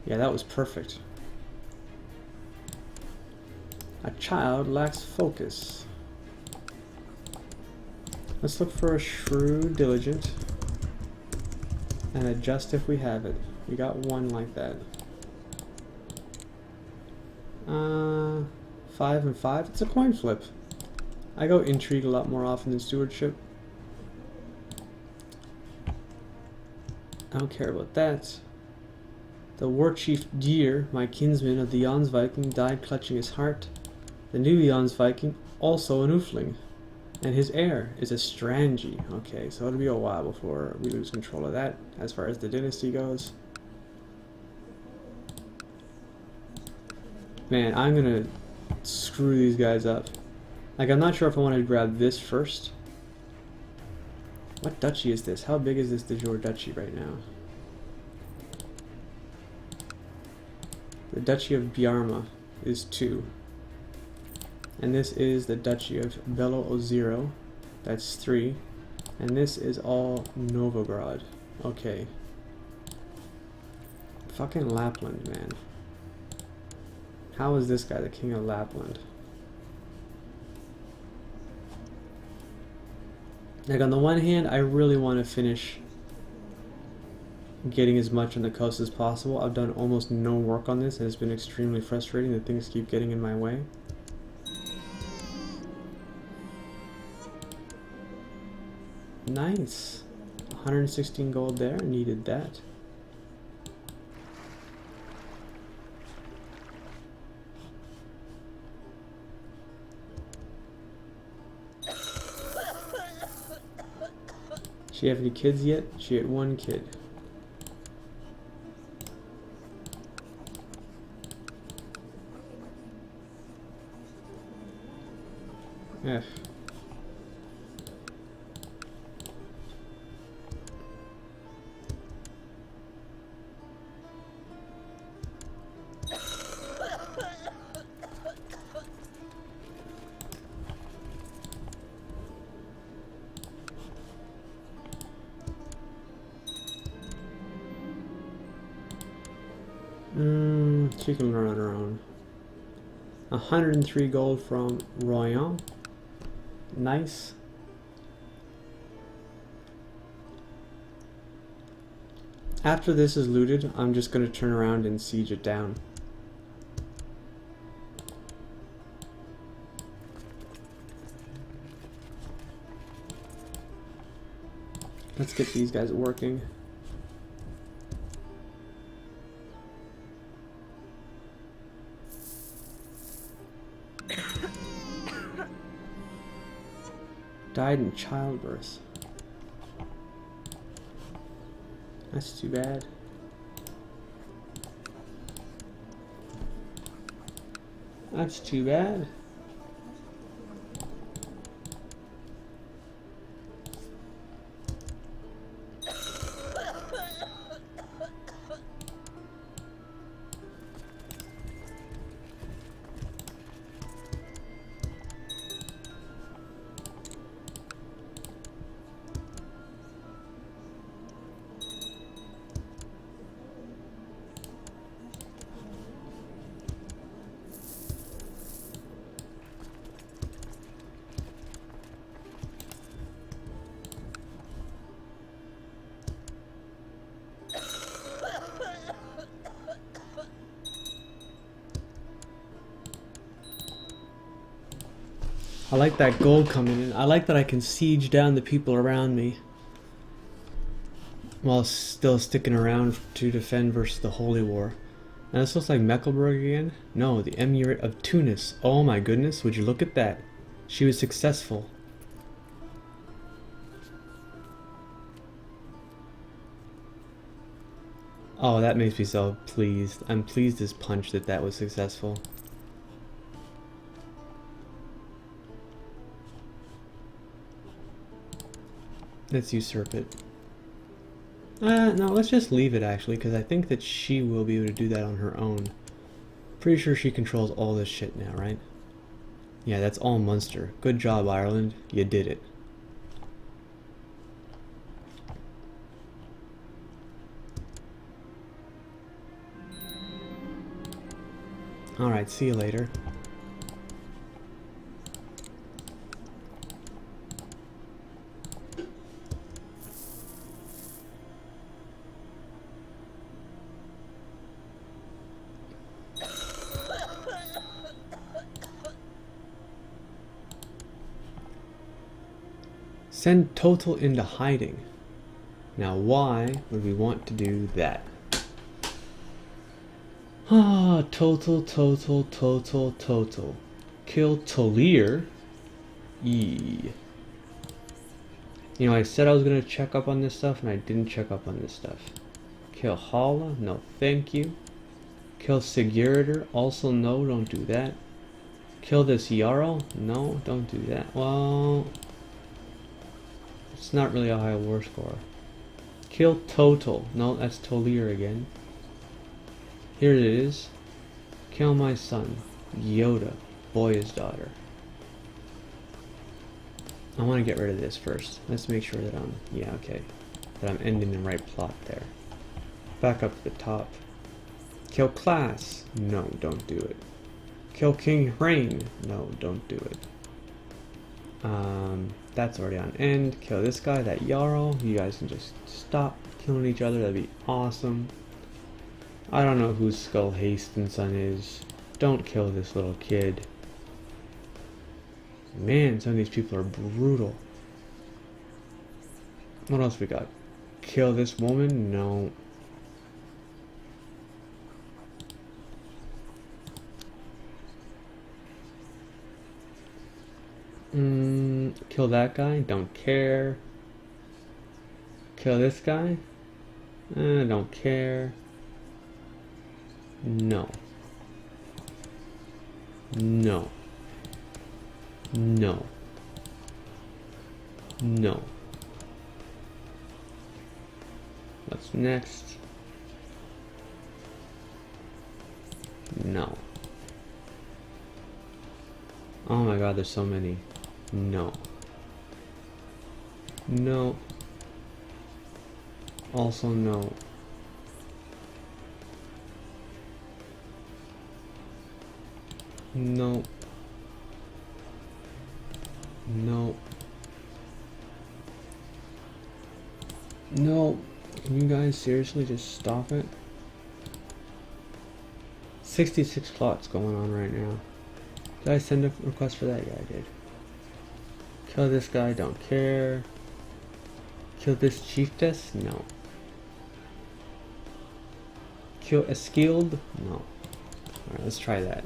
Yeah, that was perfect. A child lacks focus. Let's look for a shrewd, diligent, and adjust if we have it. We got one like that. 5 and 5. It's a coin flip. I go intrigue a lot more often than stewardship. I don't care about that. The war chief Geir, my kinsman of the Jonsviking, died clutching his heart. The new Jonsviking, also an Oofling, and his heir is a Strangi. Okay, so it'll be a while before we lose control of that, as far as the dynasty goes. Man, I'm gonna screw these guys up. Like, I'm not sure if I want to grab this first. What duchy is this? How big is this de jure duchy right now? The Duchy of Bjarma is 2. And this is the Duchy of Belo Ozero. That's 3. And this is all Novograd. Okay. Fucking Lapland, man. How is this guy the king of Lapland? Like, on the one hand, I really want to finish getting as much on the coast as possible. I've done almost no work on this, and it's been extremely frustrating that things keep getting in my way. Nice. 116 gold there. Needed that. She have any kids yet? She had one kid. F. She can run on her own. 103 gold from Royan. Nice. After this is looted, I'm just going to turn around and siege it down. Let's get these guys working. Died in childbirth. That's too bad. That's too bad. I like that gold coming in. I like that I can siege down the people around me while still sticking around to defend versus the Holy War. Now this looks like Mecklenburg again. No, the Emirate of Tunis. Oh my goodness, would you look at that? She was successful. Oh, that makes me so pleased. I'm pleased as punch that that was successful. Let's usurp it. No, let's just leave it actually, because I think that she will be able to do that on her own. Pretty sure she controls all this shit now, right? Yeah, that's all Munster. Good job, Ireland. You did it. Alright, see you later. Send Total into hiding. Now why would we want to do that? Ah, Total. Kill Tolir. You know, I said I was going to check up on this stuff and I didn't check up on this stuff. Kill Hala. No, thank you. Kill Sigurdur. Also, no, don't do that. Kill this Jarl. No, don't do that. Well, it's not really a high war score. Kill Total. No, that's Tolir again. Here it is. Kill my son, Yoda, boy's daughter. I want to get rid of this first. Let's make sure that that I'm ending the right plot there. Back up to the top. Kill Class. No, don't do it. Kill King Rain. No, don't do it. That's already on end. Kill this guy, that Jarl. You guys can just stop killing each other. That'd be awesome. I don't know who Skull Hastinson is. Don't kill this little kid. Man, some of these people are brutal. What else we got? Kill this woman? No. Kill that guy? Don't care. Kill this guy? Don't care. No. No. No. No. What's next? No. Oh my god, there's so many. No. No. Also no. No. No. No. Can you guys seriously just stop it? 66 plots going on right now. Did I send a request for that? Yeah, I did. Kill this guy, don't care. Kill this chiefess? No. Kill a skilled? No. Alright, let's try that.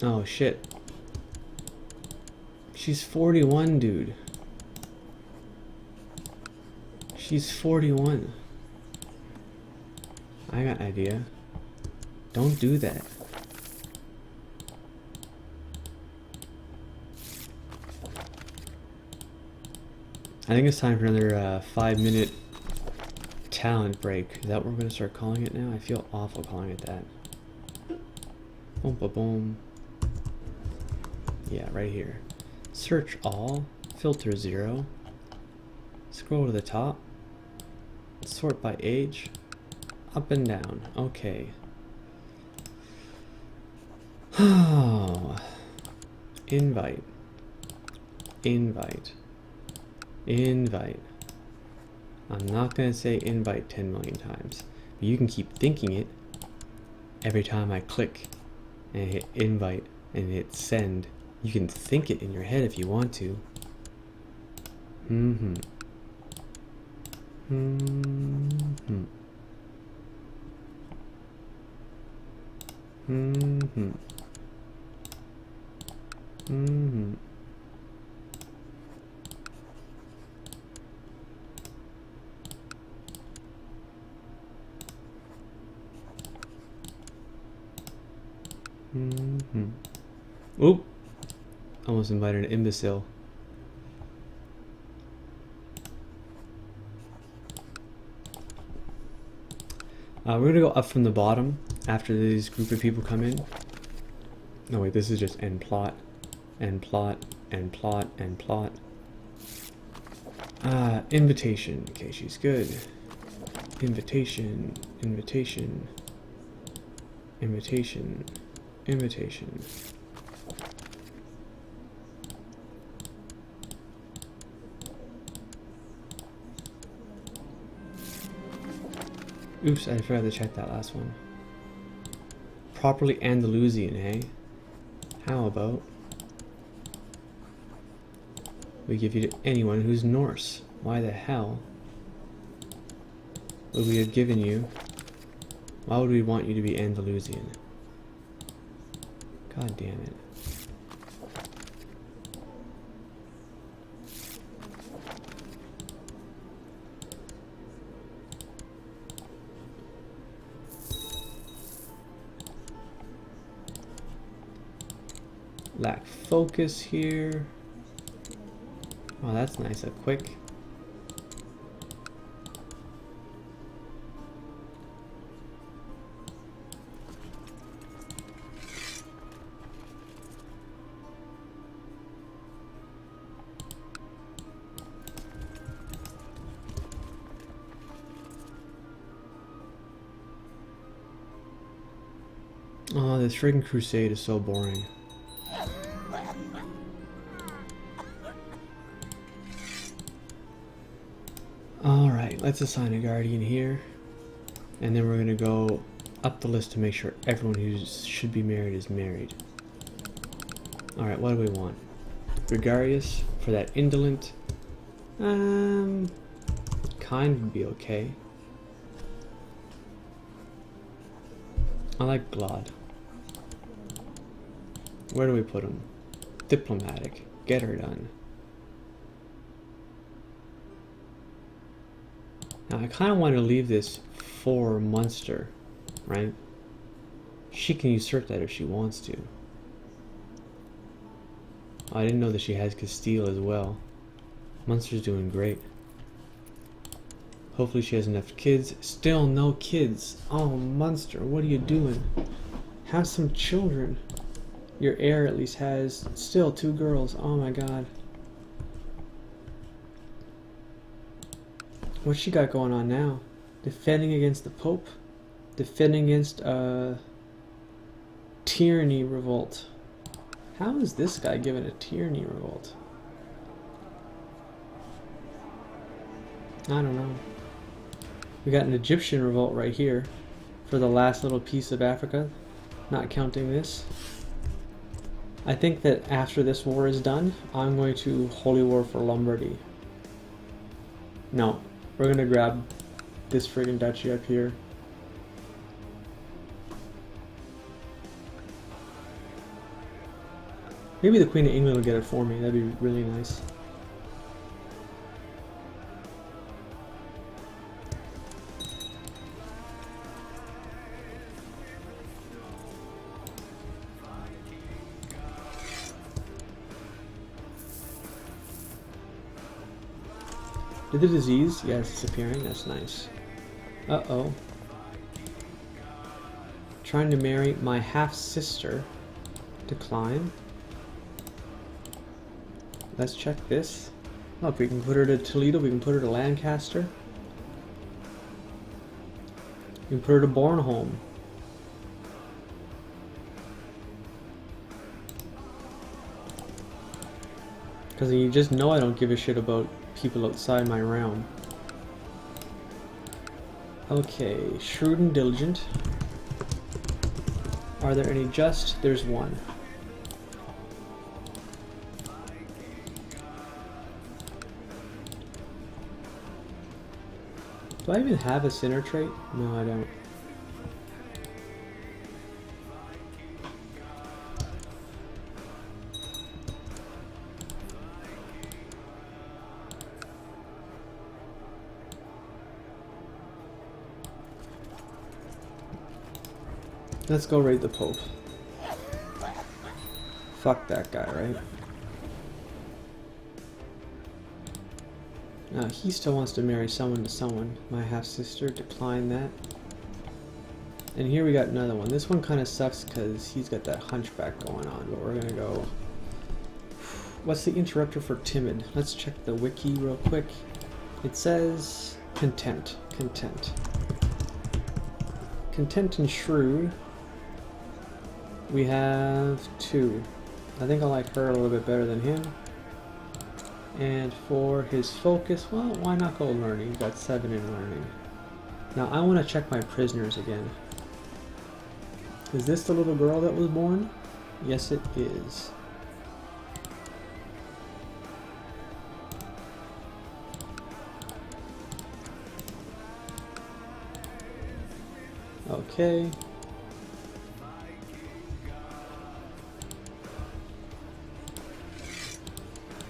Oh shit. She's 41, dude. She's 41. I got an idea. Don't do that. I think it's time for another 5-minute talent break. Is that what we're going to start calling it now? I feel awful calling it that. Boom, boom, boom. Yeah, right here. Search all, filter 0, scroll to the top, sort by age, up and down. Okay. Oh. Invite. Invite. Invite. I'm not going to say invite 10 million times. But you can keep thinking it every time I click and hit invite and hit send. You can think it in your head if you want to. Mm-hmm. Mm-hmm. Mm-hmm. Mm-hmm. Mm-hmm. Oop! Almost invited an imbecile. We're gonna go up from the bottom after these group of people come in. No wait, this is just end plot, end plot, end plot, end plot. Invitation. Okay, she's good. Invitation, invitation, invitation, invitation. Oops, I forgot to check that last one. Properly Andalusian, eh? How about we give you to anyone who's Norse? Why the hell would we have given you? Why would we want you to be Andalusian? God damn it. Lack focus here. Oh, that's nice, a quick. Oh, this friggin' crusade is so boring. Alright, let's assign a guardian here. And then we're gonna go up the list to make sure everyone who should be married is married. Alright, what do we want? Gregarious for that indolent. Kind would be okay. I like Glod. Where do we put him? Diplomatic. Get her done. Now I kind of want to leave this for Munster, right? She can usurp that if she wants to. Oh, I didn't know that she has Castile as well. Munster's doing great. Hopefully she has enough kids. Still no kids. Oh, Munster, what are you doing? Have some children. Your heir at least has still 2 girls. Oh my god. What's she got going on now? Defending against the Pope? Defending against tyranny revolt. How is this guy given a tyranny revolt? I don't know. We got an Egyptian revolt right here for the last little piece of Africa, not counting this. I think that after this war is done, I'm going to holy war for Lombardy. No, we're gonna grab this friggin' duchy up here. Maybe the Queen of England will get it for me. That'd be really nice. Did the disease? Yeah, it's disappearing. That's nice. Uh-oh. Trying to marry my half-sister. Decline. Let's check this. Look, we can put her to Toledo. We can put her to Lancaster. We can put her to Bornholm. Because you just know I don't give a shit about people outside my realm. Okay, shrewd and diligent. Are there any just? There's one. Do I even have a sinner trait? No, I don't. Let's go raid the Pope. Fuck that guy, right? He still wants to marry someone to someone. My half-sister, decline that. And here we got another one. This one kind of sucks because he's got that hunchback going on, but we're gonna go... What's the interrupter for timid? Let's check the wiki real quick. It says content. Content. Content and shrewd. We have 2. I think I like her a little bit better than him. And for his focus, well, why not go learning? He's got 7 in learning. Now I want to check my prisoners again. Is this the little girl that was born? Yes, it is. Okay.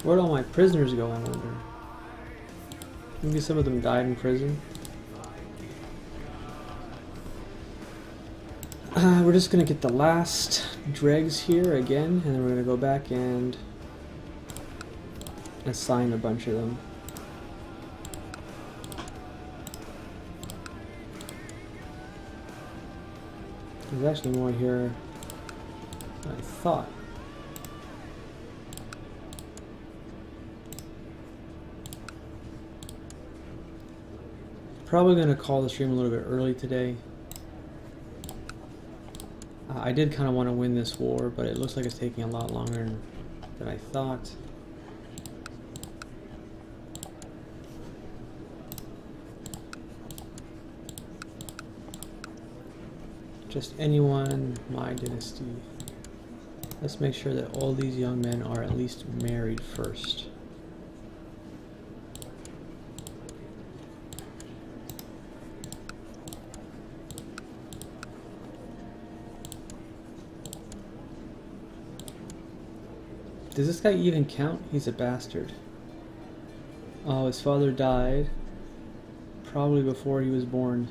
Where'd all my prisoners go, I wonder? Maybe some of them died in prison. We're just gonna get the last dregs here again, and then we're gonna go back and assign a bunch of them. There's actually more here than I thought. Probably going to call the stream a little bit early today. I did kind of want to win this war, but it looks like it's taking a lot longer than I thought. Just anyone, my dynasty. Let's make sure that all these young men are at least married first. Does this guy even count? He's a bastard. Oh, his father died probably before he was born.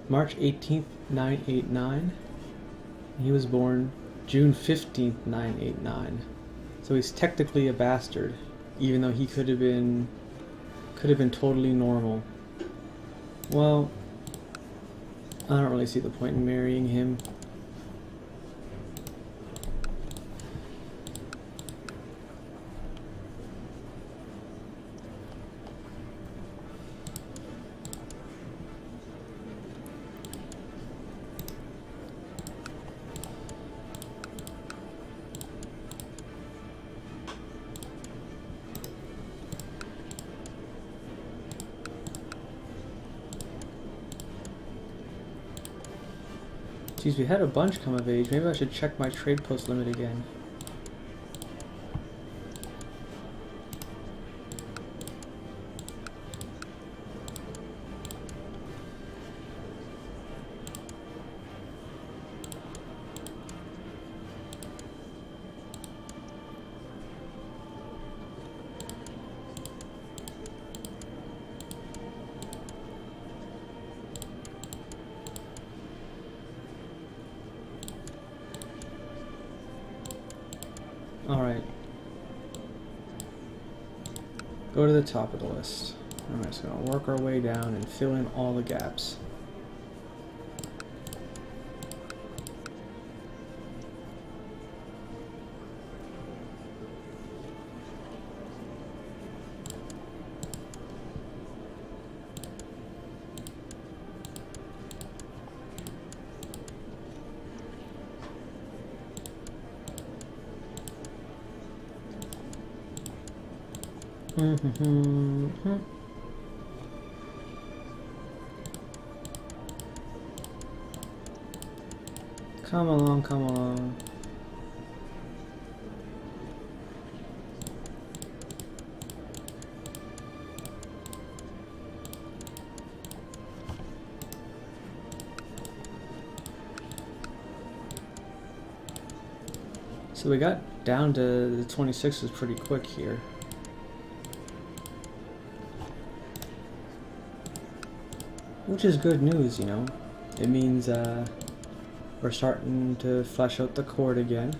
March 18th, 989. He was born June 15th, 989. So he's technically a bastard, even though he could have been totally normal. Well, I don't really see the point in marrying him. Geez, we had a bunch come of age. Maybe I should check my trade post limit again. Alright. Go to the top of the list. I'm just going to work our way down and fill in all the gaps. Come along, come along. So we got down to the 26s pretty quick here. Which is good news, you know. It means we're starting to flesh out the chord again.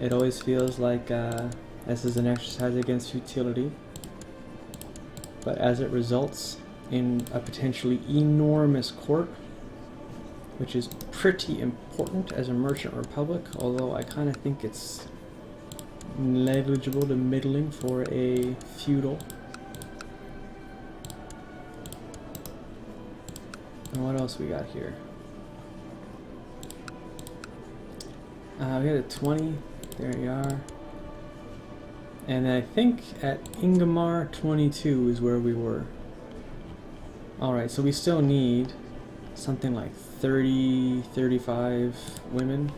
It always feels like this is an exercise against futility. But as it results in a potentially enormous court, which is pretty important as a merchant republic, although I kind of think it's negligible to middling for a feudal. And what else we got here? We got a 20. There you are. And I think at Ingmar 22 is where we were. Alright, so we still need something like 30, 35 women.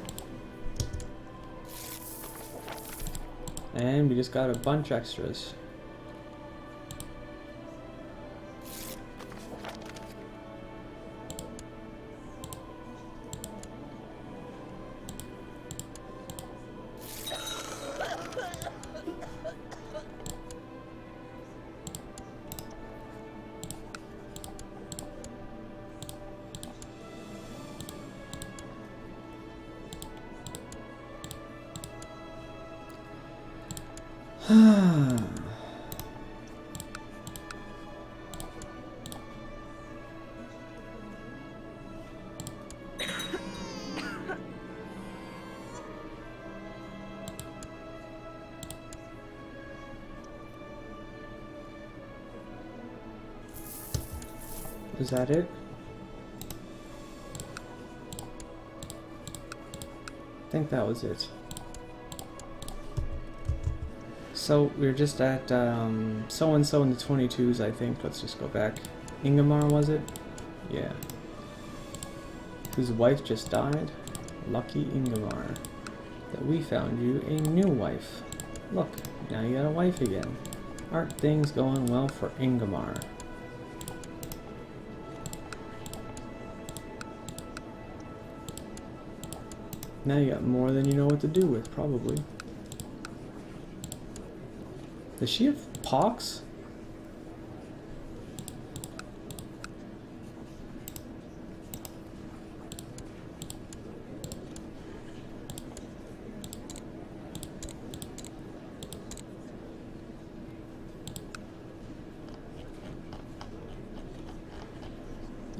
And we just got a bunch extras. Is that it? I think that was it. So we're just at so-and-so in the 22s, I think. Let's just go back. Ingmar, was it? Yeah. Whose wife just died? lucky Ingmar, that we found you a new wife. Look, now you got a wife again. Aren't things going well for Ingmar? Now you got more than you know what to do with, probably. Does she have pox?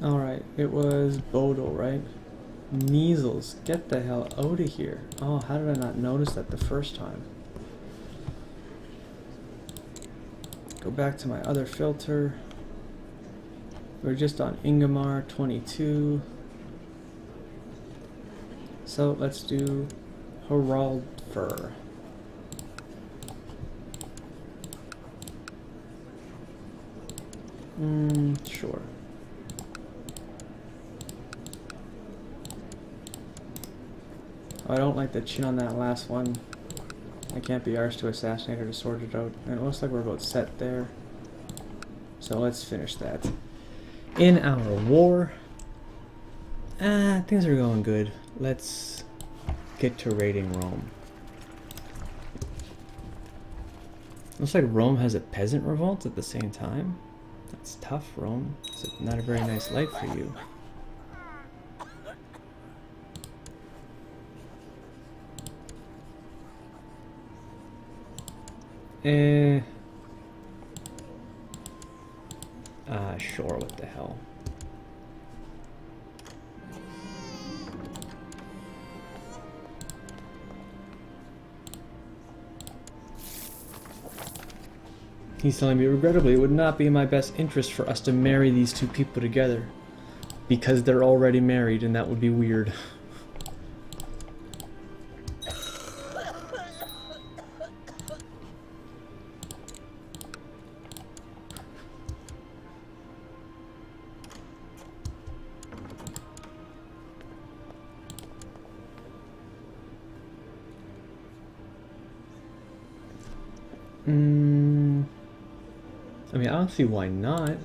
Alright, it was Bodil, right? Measles, get the hell out of here. Oh, how did I not notice that the first time? Go back to my other filter. We're just on Ingmar 22. So let's do Haraldfur. Sure. Oh, I don't like the chin on that last one. I can't be arsed to assassinate her to sort it out. And it looks like we're about set there. So let's finish that. In our war. Things are going good. Let's get to raiding Rome. Looks like Rome has a peasant revolt at the same time. That's tough, Rome. It's not a very nice life for you. Sure, what the hell. He's telling me, regrettably, it would not be in my best interest for us to marry these two people together. Because they're already married, and that would be weird. I mean, I don't see why not.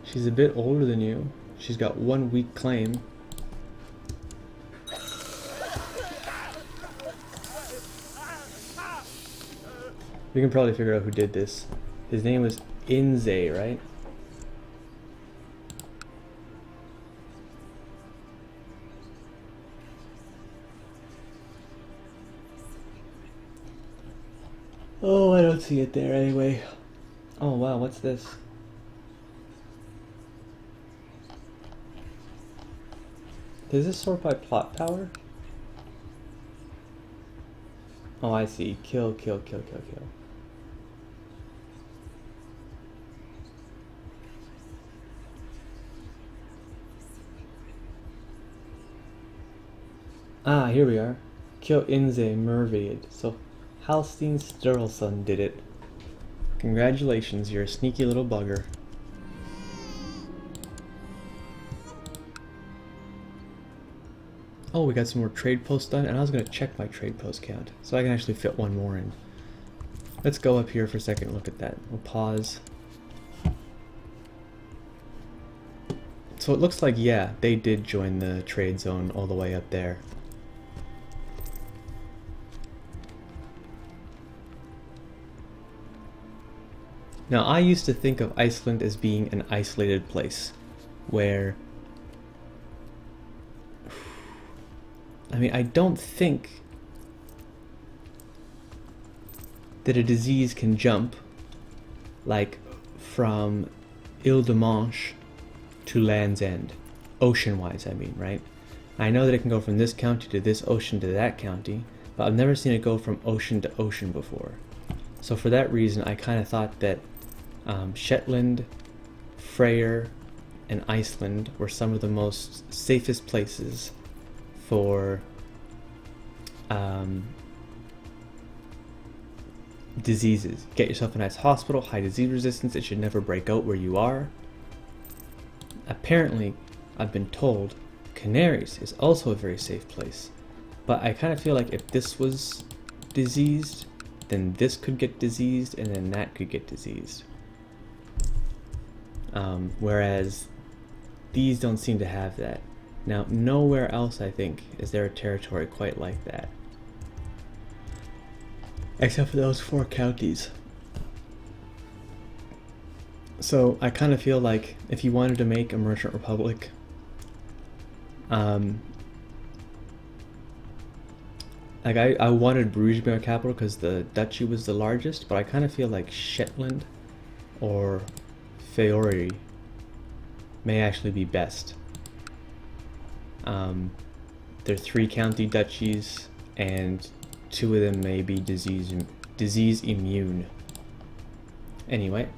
She's a bit older than you. She's got 1 weak claim. We can probably figure out who did this. His name was Inze, right? Oh, I don't see it there anyway. Oh wow, what's this? Does this sort by plot power? Oh, I see. Kill, kill, kill, kill, kill. Ah, here we are. Kill Inze Mervaid. So Halstein Sturlson did it. Congratulations, you're a sneaky little bugger. Oh, we got some more trade posts done, and I was going to check my trade post count, so I can actually fit one more in. Let's go up here for a second and look at that. We'll pause. So it looks like, yeah, they did join the trade zone all the way up there. Now, I used to think of Iceland as being an isolated place, where... I mean, I don't think that a disease can jump, like, from Ile-de-Manche to Land's End. Ocean-wise, I mean, right? I know that it can go from this county to this ocean to that county, but I've never seen it go from ocean to ocean before. So for that reason, I kind of thought that Shetland, Freyr, and Iceland were some of the most safest places for diseases. Get yourself a nice hospital, high disease resistance, it should never break out where you are. Apparently, I've been told, Canaries is also a very safe place. But I kind of feel like if this was diseased, then this could get diseased, and then that could get diseased. Whereas these don't seem to have that. Now, nowhere else, I think, is there a territory quite like that. Except for those 4 counties. So I kind of feel like if you wanted to make a merchant republic, like I wanted Bruges to be my capital because the duchy was the largest, but I kind of feel like Shetland or Feori may actually be best. They're 3 county duchies, and 2 of them may be disease immune. Anyway,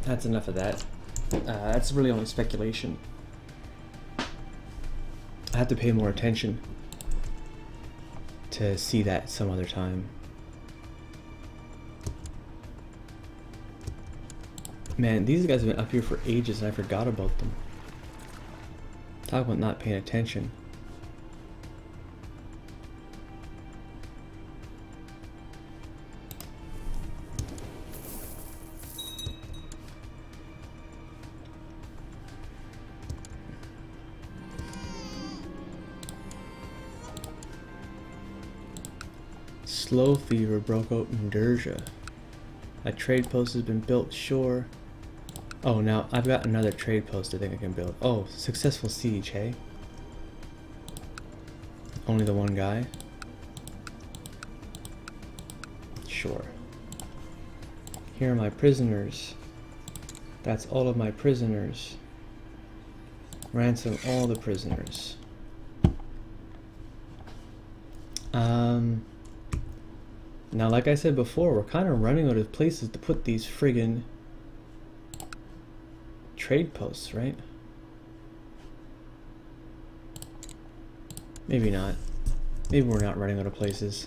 that's enough of that. That's really only speculation. I have to pay more attention to see that some other time. Man, these guys have been up here for ages and I forgot about them. Talk about not paying attention. Slow fever broke out in Derja. A trade post has been built, sure. Oh, now I've got another trade post I think I can build. Oh, successful siege, hey? Only the one guy? Sure. Here are my prisoners. That's all of my prisoners. Ransom all the prisoners. Now, like I said before, we're kind of running out of places to put these friggin' trade posts, right? Maybe not. Maybe we're not running out of places.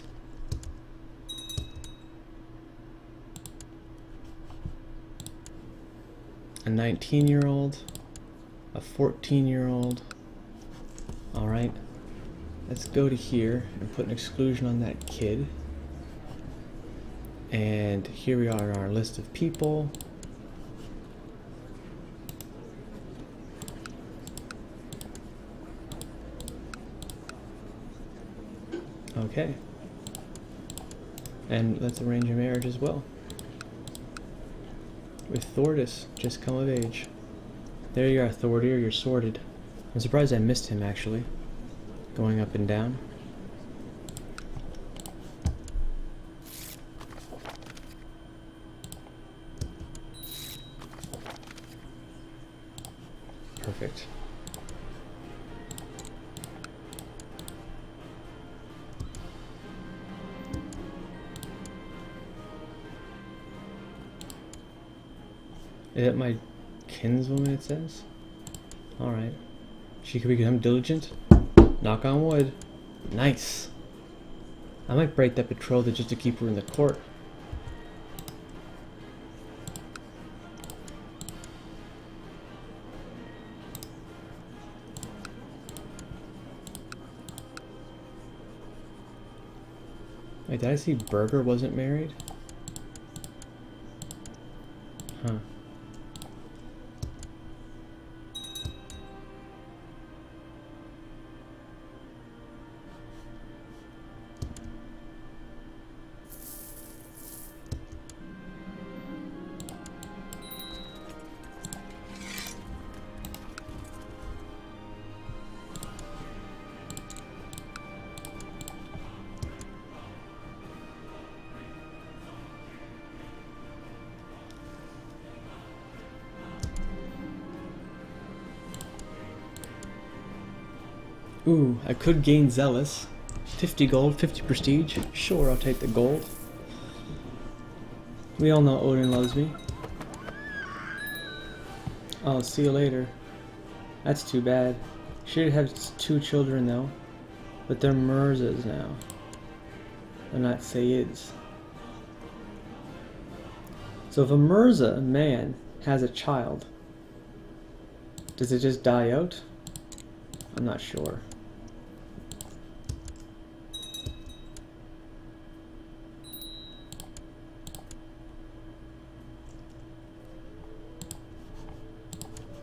A 19-year-old, a 14-year-old. All right, let's go to here and put an exclusion on that kid. And here we are on our list of people. Okay. And let's arrange a marriage as well. With Thordis, just come of age. There you are, Thordir, you're sorted. I'm surprised I missed him, actually. Going up and down. Perfect. Is that my kinswoman, it says? Alright. She could become diligent. Knock on wood. Nice. I might break that betrothal just to keep her in the court. Wait, did I see Berger wasn't married? Huh. Ooh, I could gain Zealous. 50 gold, 50 prestige. Sure, I'll take the gold. We all know Odin loves me. I'll see you later. That's too bad. She did have 2 children though. But they're Mirzas now. They're not Sayyids. So if a Mirza man has a child, does it just die out? I'm not sure.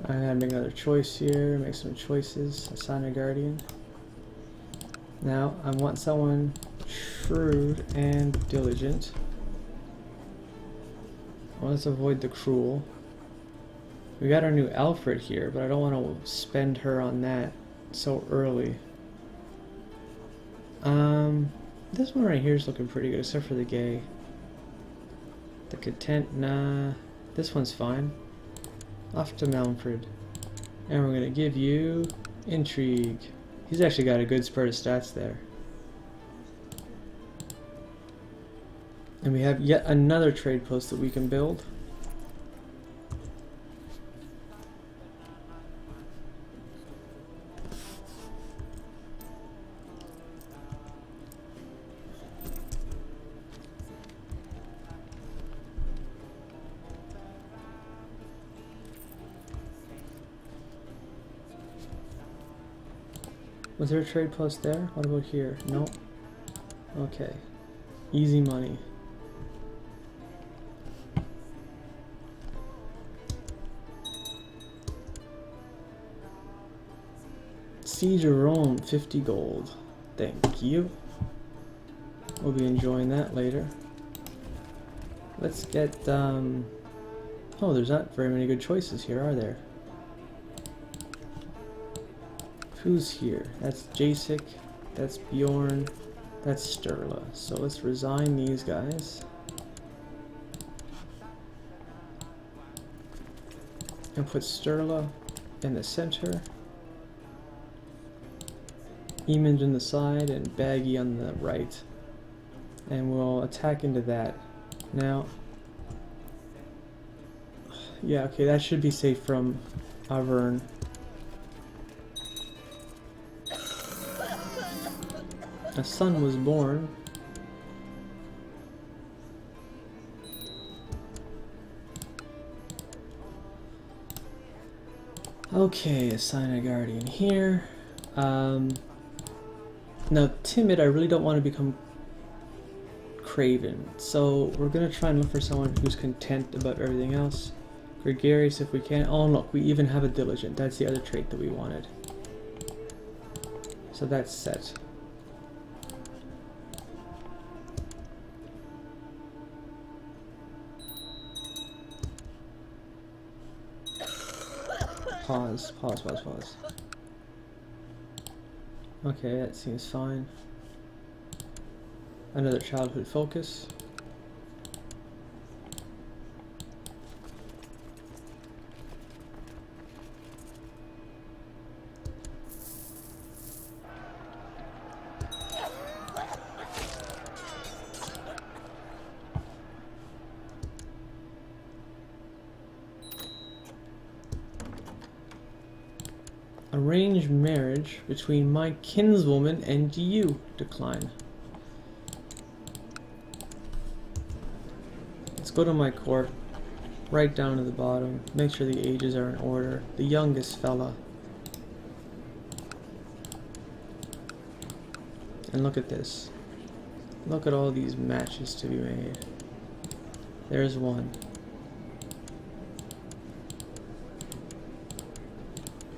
I gotta make another choice here, make some choices, assign a guardian. Now, I want someone shrewd and diligent. Let's avoid the cruel. We got our new Alfred here, but I don't want to spend her on that so early. This one right here is looking pretty good, except for the gay. The content, nah. This one's fine. Off to Malmfred. And we're gonna give you intrigue. He's actually got a good spread of stats there. And we have yet another trade post that we can build. Was there a trade post there? What about here? Nope. Okay. Easy money. Siege of Rome, 50 gold. Thank you. We'll be enjoying that later. Let's get, oh, there's not very many good choices here, are there? Who's here? That's Jasik, that's Bjorn, that's Sturla. So let's resign these guys. And put Sturla in the center. Emond in the side and Baggy on the right. And we'll attack into that. Now, yeah, okay, that should be safe from Varend. A son was born. Okay, assign a guardian here. Now, timid, I really don't want to become craven, so we're gonna try and look for someone who's content about everything else. Gregarious if we can. Oh, look, we even have a diligent. That's the other trait that we wanted. So that's set. Pause. Okay, that seems fine. Another childhood focus. Arranged marriage between my kinswoman and you. Decline. Let's go to my court. Right down to the bottom. Make sure the ages are in order. The youngest fella. And look at this. Look at all these matches to be made. There's one.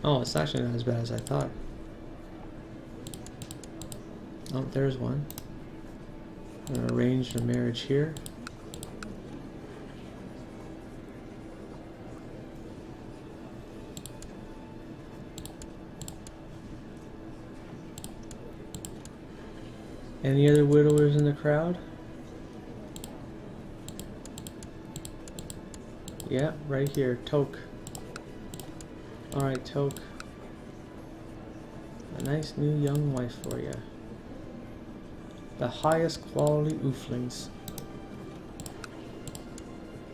Oh, it's actually not as bad as I thought. Oh, there's one. I'm gonna arrange the marriage here. Any other widowers in the crowd? Yeah, right here, Toke. Alright, Toke. A nice new young wife for you. The highest quality ooflings.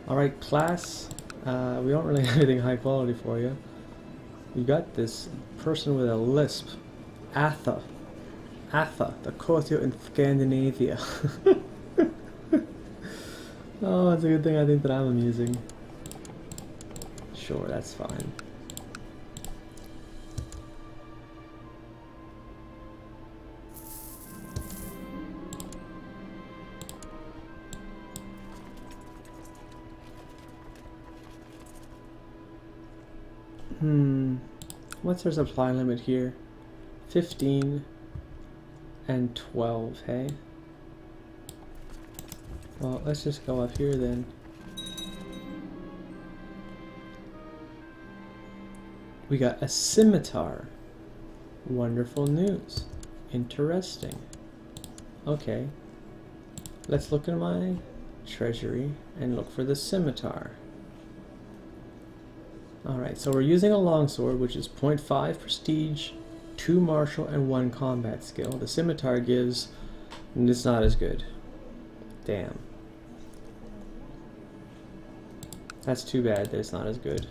Alright, class. We don't really have anything high quality for you. You got this person with a lisp. Atha. Atha, the courtier in Scandinavia. Oh, it's a good thing I think that I'm amusing. Sure, that's fine. What's our supply limit here? 15 and 12, hey? Well, let's just go up here then. We got a scimitar. Wonderful news. Interesting. Okay. Let's look in my treasury and look for the scimitar. Alright, so we're using a longsword, which is 0.5 prestige, 2 martial, and 1 combat skill. The scimitar gives, and it's not as good. Damn. That's too bad that it's not as good.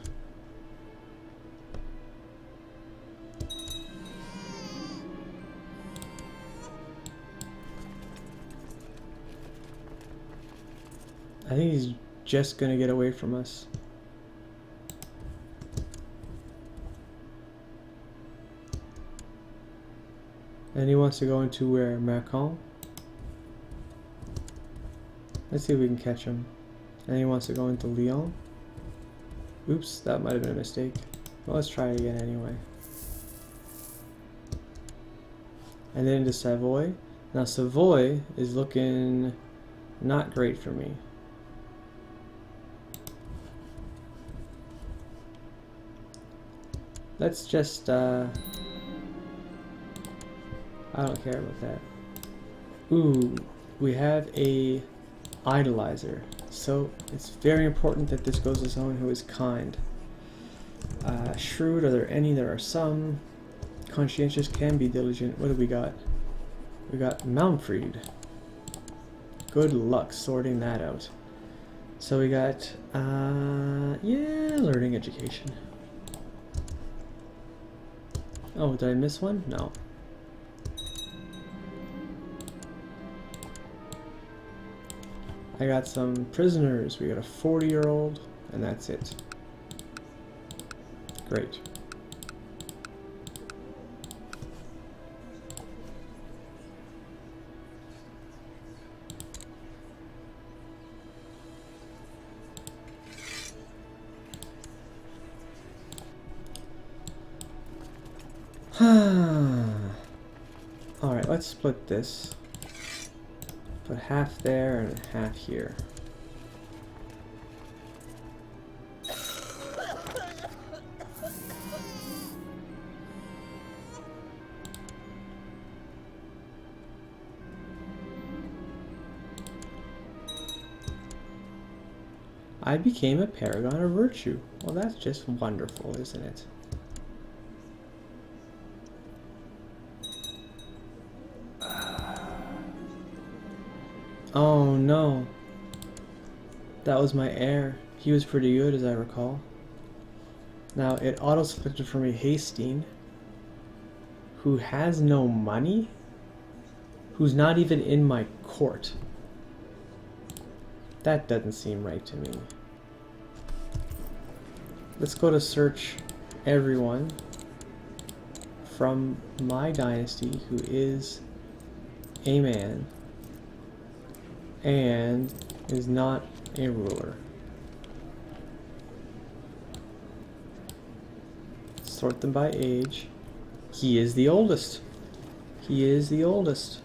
I think he's just gonna get away from us. And he wants to go into where? Macon? Let's see if we can catch him. And he wants to go into Lyon. Oops, that might have been a mistake. Well, let's try it again anyway. And then into Savoy. Now Savoy is looking not great for me. Let's just, I don't care about that. Ooh, we have a idolizer. So it's very important that this goes to someone who is kind. Shrewd, are there any? There are some. Conscientious, can be diligent. What do we got? We got Mountfried. Good luck sorting that out. So we got, yeah, learning education. Oh, did I miss one? No. I got some prisoners. We got a 40-year-old, and that's it. Great. Alright, let's split this. Put half there and half here. I became a paragon of virtue. Well, that's just wonderful, isn't it? Oh no. That was my heir. He was pretty good, as I recall. Now, it auto-selected for me Hastine, who has no money, who's not even in my court. That doesn't seem right to me. Let's go to search everyone from my dynasty who is a man and is not a ruler. Sort them by age. He is the oldest. He is the oldest.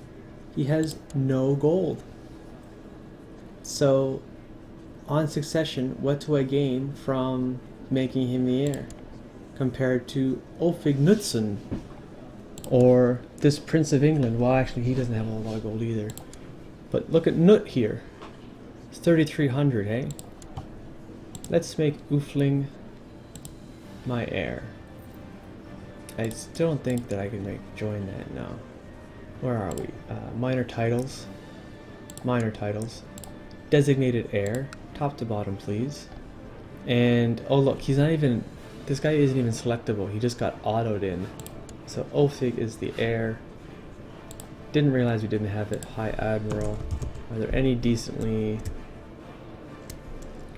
He has no gold. So, on succession, what do I gain from making him the heir? Compared to Ulfig Knudsen, or this Prince of England. Well, actually, he doesn't have a lot of gold either. But look at Nut here. It's 3,300, eh? Let's make Ulfling my heir. I still don't think that I can join that now. Where are we? Minor titles. Minor titles. Designated heir. Top to bottom, please. And, oh look, he's not even... This guy isn't even selectable. He just got autoed in. So Ulfig is the heir. Didn't realize we didn't have it. High Admiral. Are there any decently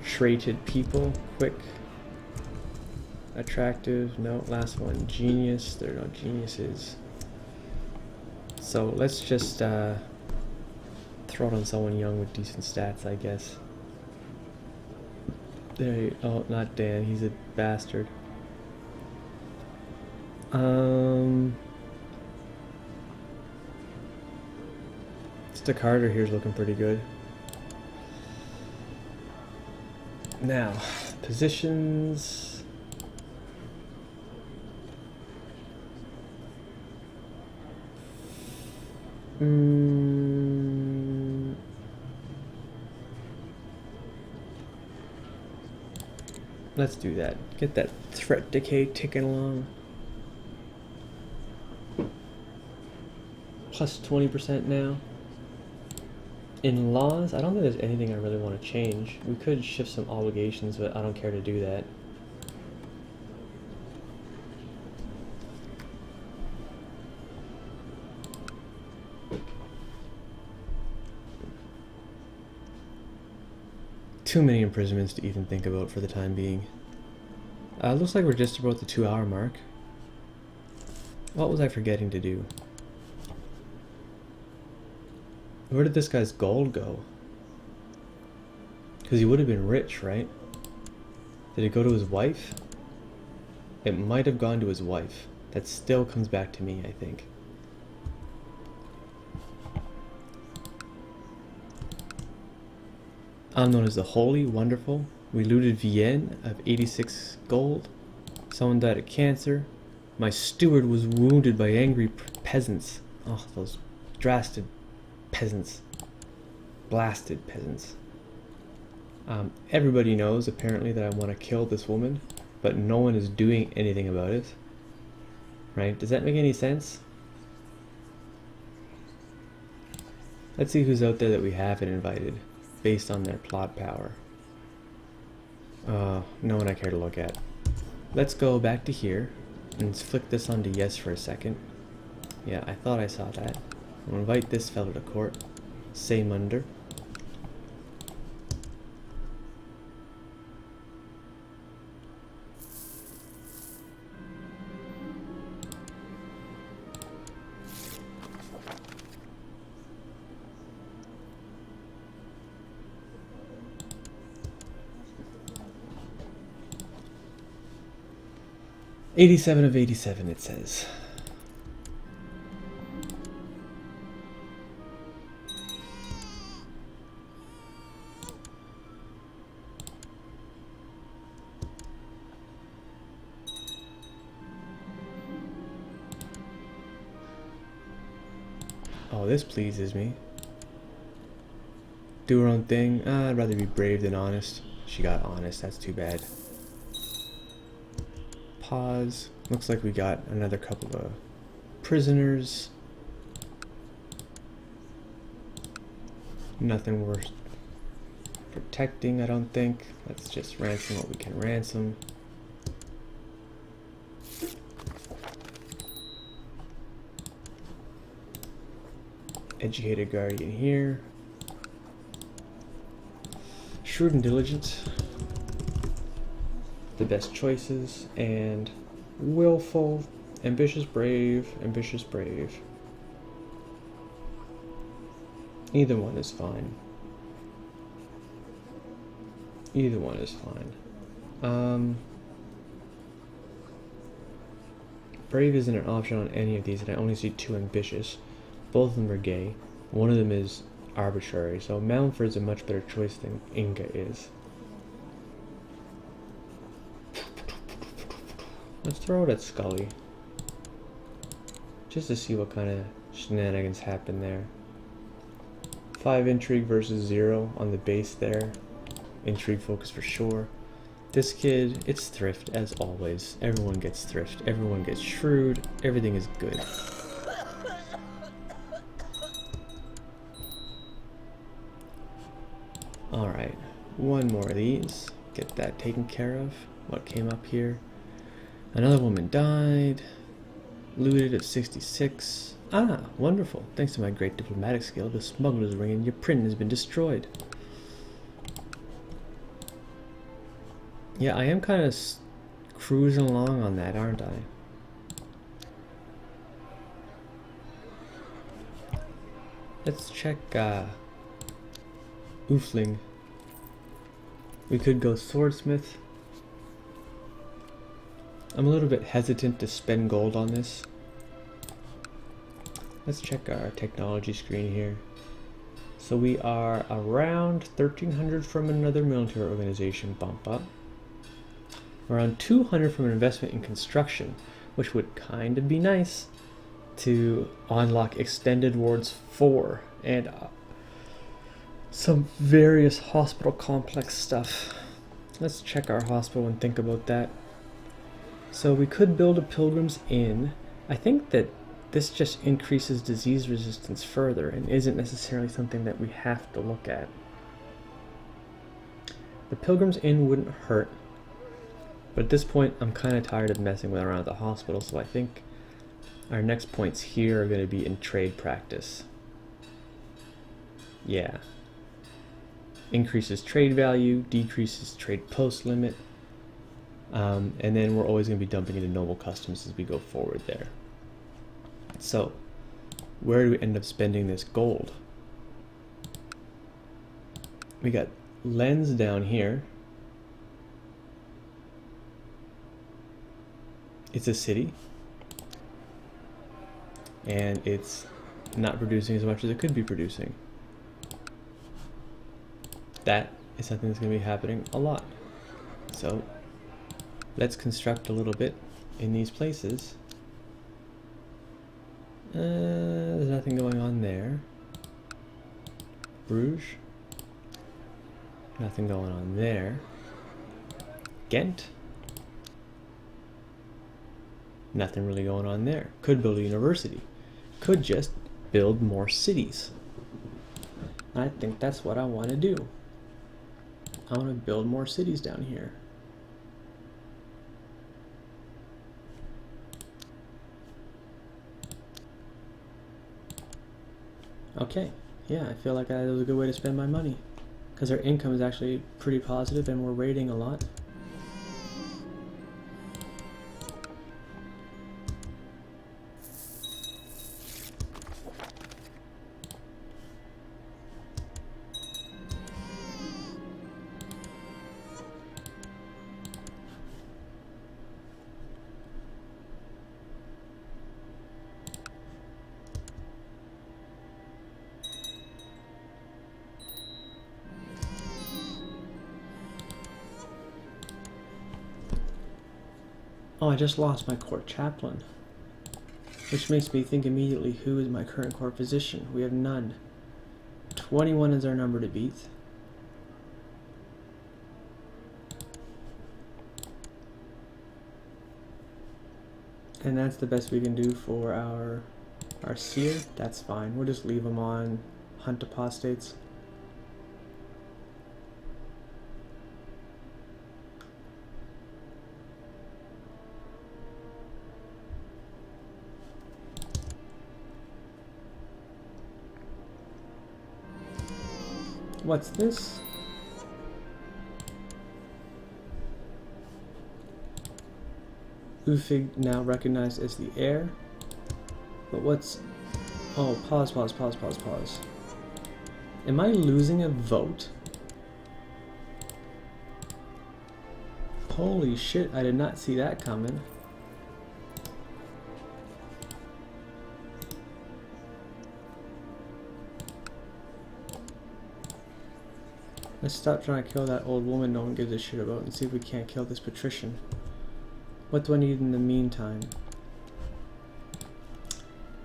traded people? Quick. Attractive. No. Last one. Genius. There are no geniuses. So let's just throw it on someone young with decent stats, I guess. There you, oh, not Dan. He's a bastard. Carter here is looking pretty good. Now, positions. Let's do that. Get that threat decay ticking along. Plus 20% now. In laws, I don't think there's anything I really want to change. We could shift some obligations, but I don't care to do that. Too many imprisonments to even think about for the time being. Looks like we're just about the 2-hour mark. What was I forgetting to do? Where did this guy's gold go? Because he would have been rich, right? Did it go to his wife? It might have gone to his wife. That still comes back to me, I think. I'm known as the Holy Wonderful. We looted Vienne of 86 gold. Someone died of cancer. My steward was wounded by angry peasants. Oh, those drastic peasants. Blasted peasants. Everybody knows, apparently, that I want to kill this woman, but no one is doing anything about it. Right? Does that make any sense? Let's see who's out there that we haven't invited, based on their plot power. No one I care to look at. Let's go back to here, and let's flick this onto yes for a second. Yeah, I thought I saw that. We'll invite this fellow to court. Same under. "87 of 87, it says. Oh, this pleases me. Do her own thing. I'd rather be brave than honest. She got honest, that's too bad. Pause. Looks like we got another couple of prisoners. Nothing worth protecting, I don't think. Let's just ransom what we can ransom. Educated guardian here. Shrewd and diligent. The best choices. And willful, ambitious, brave, ambitious, brave. Either one is fine. Either one is fine. Brave isn't an option on any of these, and I only see 2 ambitious. Both of them are gay. One of them is arbitrary, so Mountford's a much better choice than Inga is. Let's throw it at Scully. Just to see what kind of shenanigans happen there. 5 intrigue versus 0 on the base there. Intrigue focus for sure. This kid, it's thrift as always. Everyone gets thrift. Everyone gets shrewd. Everything is good. Alright, one more of these. Get that taken care of. What came up here? Another woman died. Looted at 66. Ah, wonderful. Thanks to my great diplomatic skill, the smuggler's ring in your print has been destroyed. Yeah, I am kind of cruising along on that, aren't I? Let's check Oofling. We could go swordsmith. I'm a little bit hesitant to spend gold on this. Let's check our technology screen here. So we are around 1,300 from another military organization bump up. Around 200 from an investment in construction, which would kind of be nice to unlock extended wards 4 and some various hospital complex stuff. Let's check our hospital and think about that. So we could build a Pilgrim's Inn. I think that this just increases disease resistance further and isn't necessarily something that we have to look at. The Pilgrim's Inn wouldn't hurt, but at this point I'm kind of tired of messing with around the hospital, so I think our next points here are going to be in trade practice. Yeah. Increases trade value, decreases trade post limit, and then we're always going to be dumping into noble customs as we go forward there. So, where do we end up spending this gold? We got Lens down here. It's a city, and it's not producing as much as it could be producing. That is something that's going to be happening a lot. So let's construct a little bit in these places. There's nothing going on there. Bruges. Nothing going on there. Ghent. Nothing really going on there. Could build a university. Could just build more cities. I think that's what I want to do. I want to build more cities down here. Okay, yeah, I feel like that was a good way to spend my money, because our income is actually pretty positive and we're raiding a lot. Oh, I just lost my court chaplain, which makes me think immediately, who is my current court physician? We have none. 21 is our number to beat. And that's the best we can do for our seer. That's fine. We'll just leave them on hunt apostates. What's this? Ufig now recognized as the heir. But what's... Oh, pause. Am I losing a vote? Holy shit, I did not see that coming. Let's stop trying to kill that old woman no one gives a shit about and see if we can't kill this patrician. What do I need in the meantime?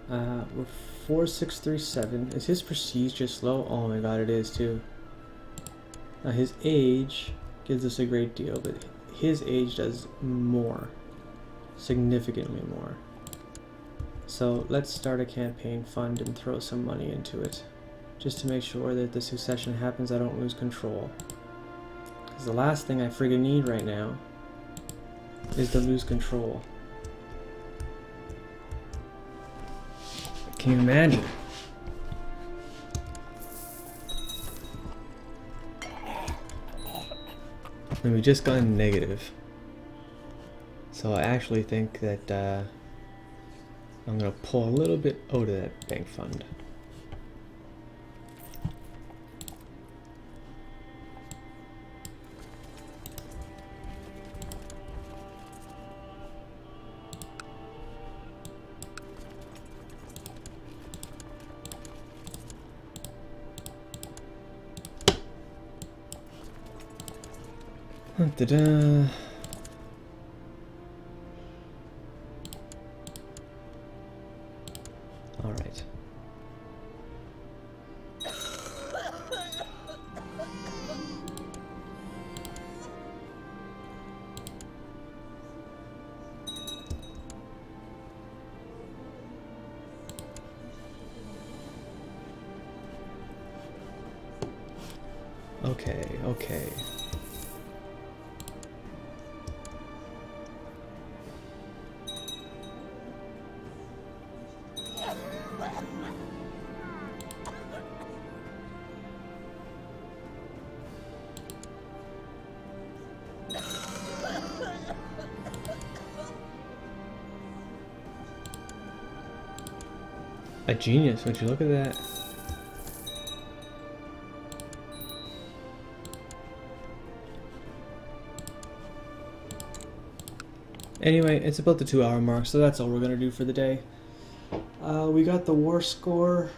We're 4637. Is his prestige just low? Oh my god, it is too. Now his age gives us a great deal, but his age does more. Significantly more. So let's start a campaign fund and throw some money into it. Just to make sure that the succession happens, I don't lose control. Because the last thing I friggin' need right now is to lose control. Can you imagine? And we just got negative. So I actually think that I'm going to pull a little bit out of that bank fund. Da-da. All right. Okay, okay. A genius, would you look at that? Anyway, it's about the 2 hour mark, so that's all we're gonna do for the day. We got the war score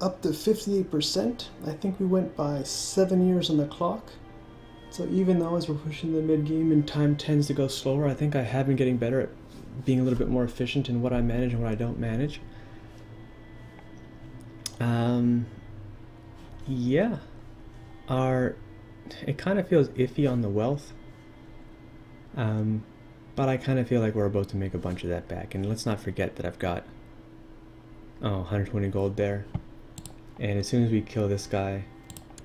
up to 58%. I think we went by 7 years on the clock. So even though as we're pushing the mid game and time tends to go slower, I think I have been getting better at being a little bit more efficient in what I manage and what I don't manage. Yeah. It kind of feels iffy on the wealth. But I kind of feel like we're about to make a bunch of that back. And let's not forget that I've got 120 gold there. And as soon as we kill this guy,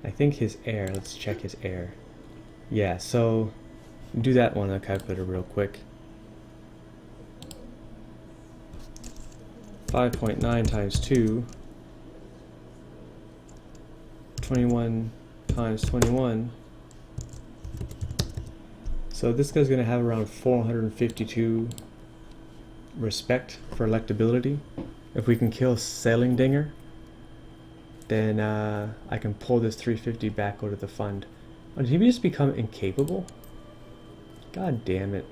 I think his heir, let's check his heir. Yeah, so do that one on the calculator real quick. 5.9 times 2, 21 times 21. So this guy's going to have around 452 respect for electability. If we can kill Sailing Dinger, then I can pull this 350 back out of the fund. Oh, did he just become incapable? God damn it.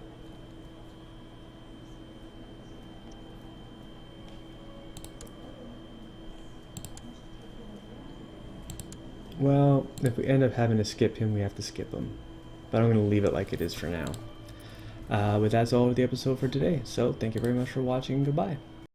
Well, if we end up having to skip him, we have to skip him. But I'm going to leave it like it is for now. But that's all of the episode for today. So thank you very much for watching and goodbye.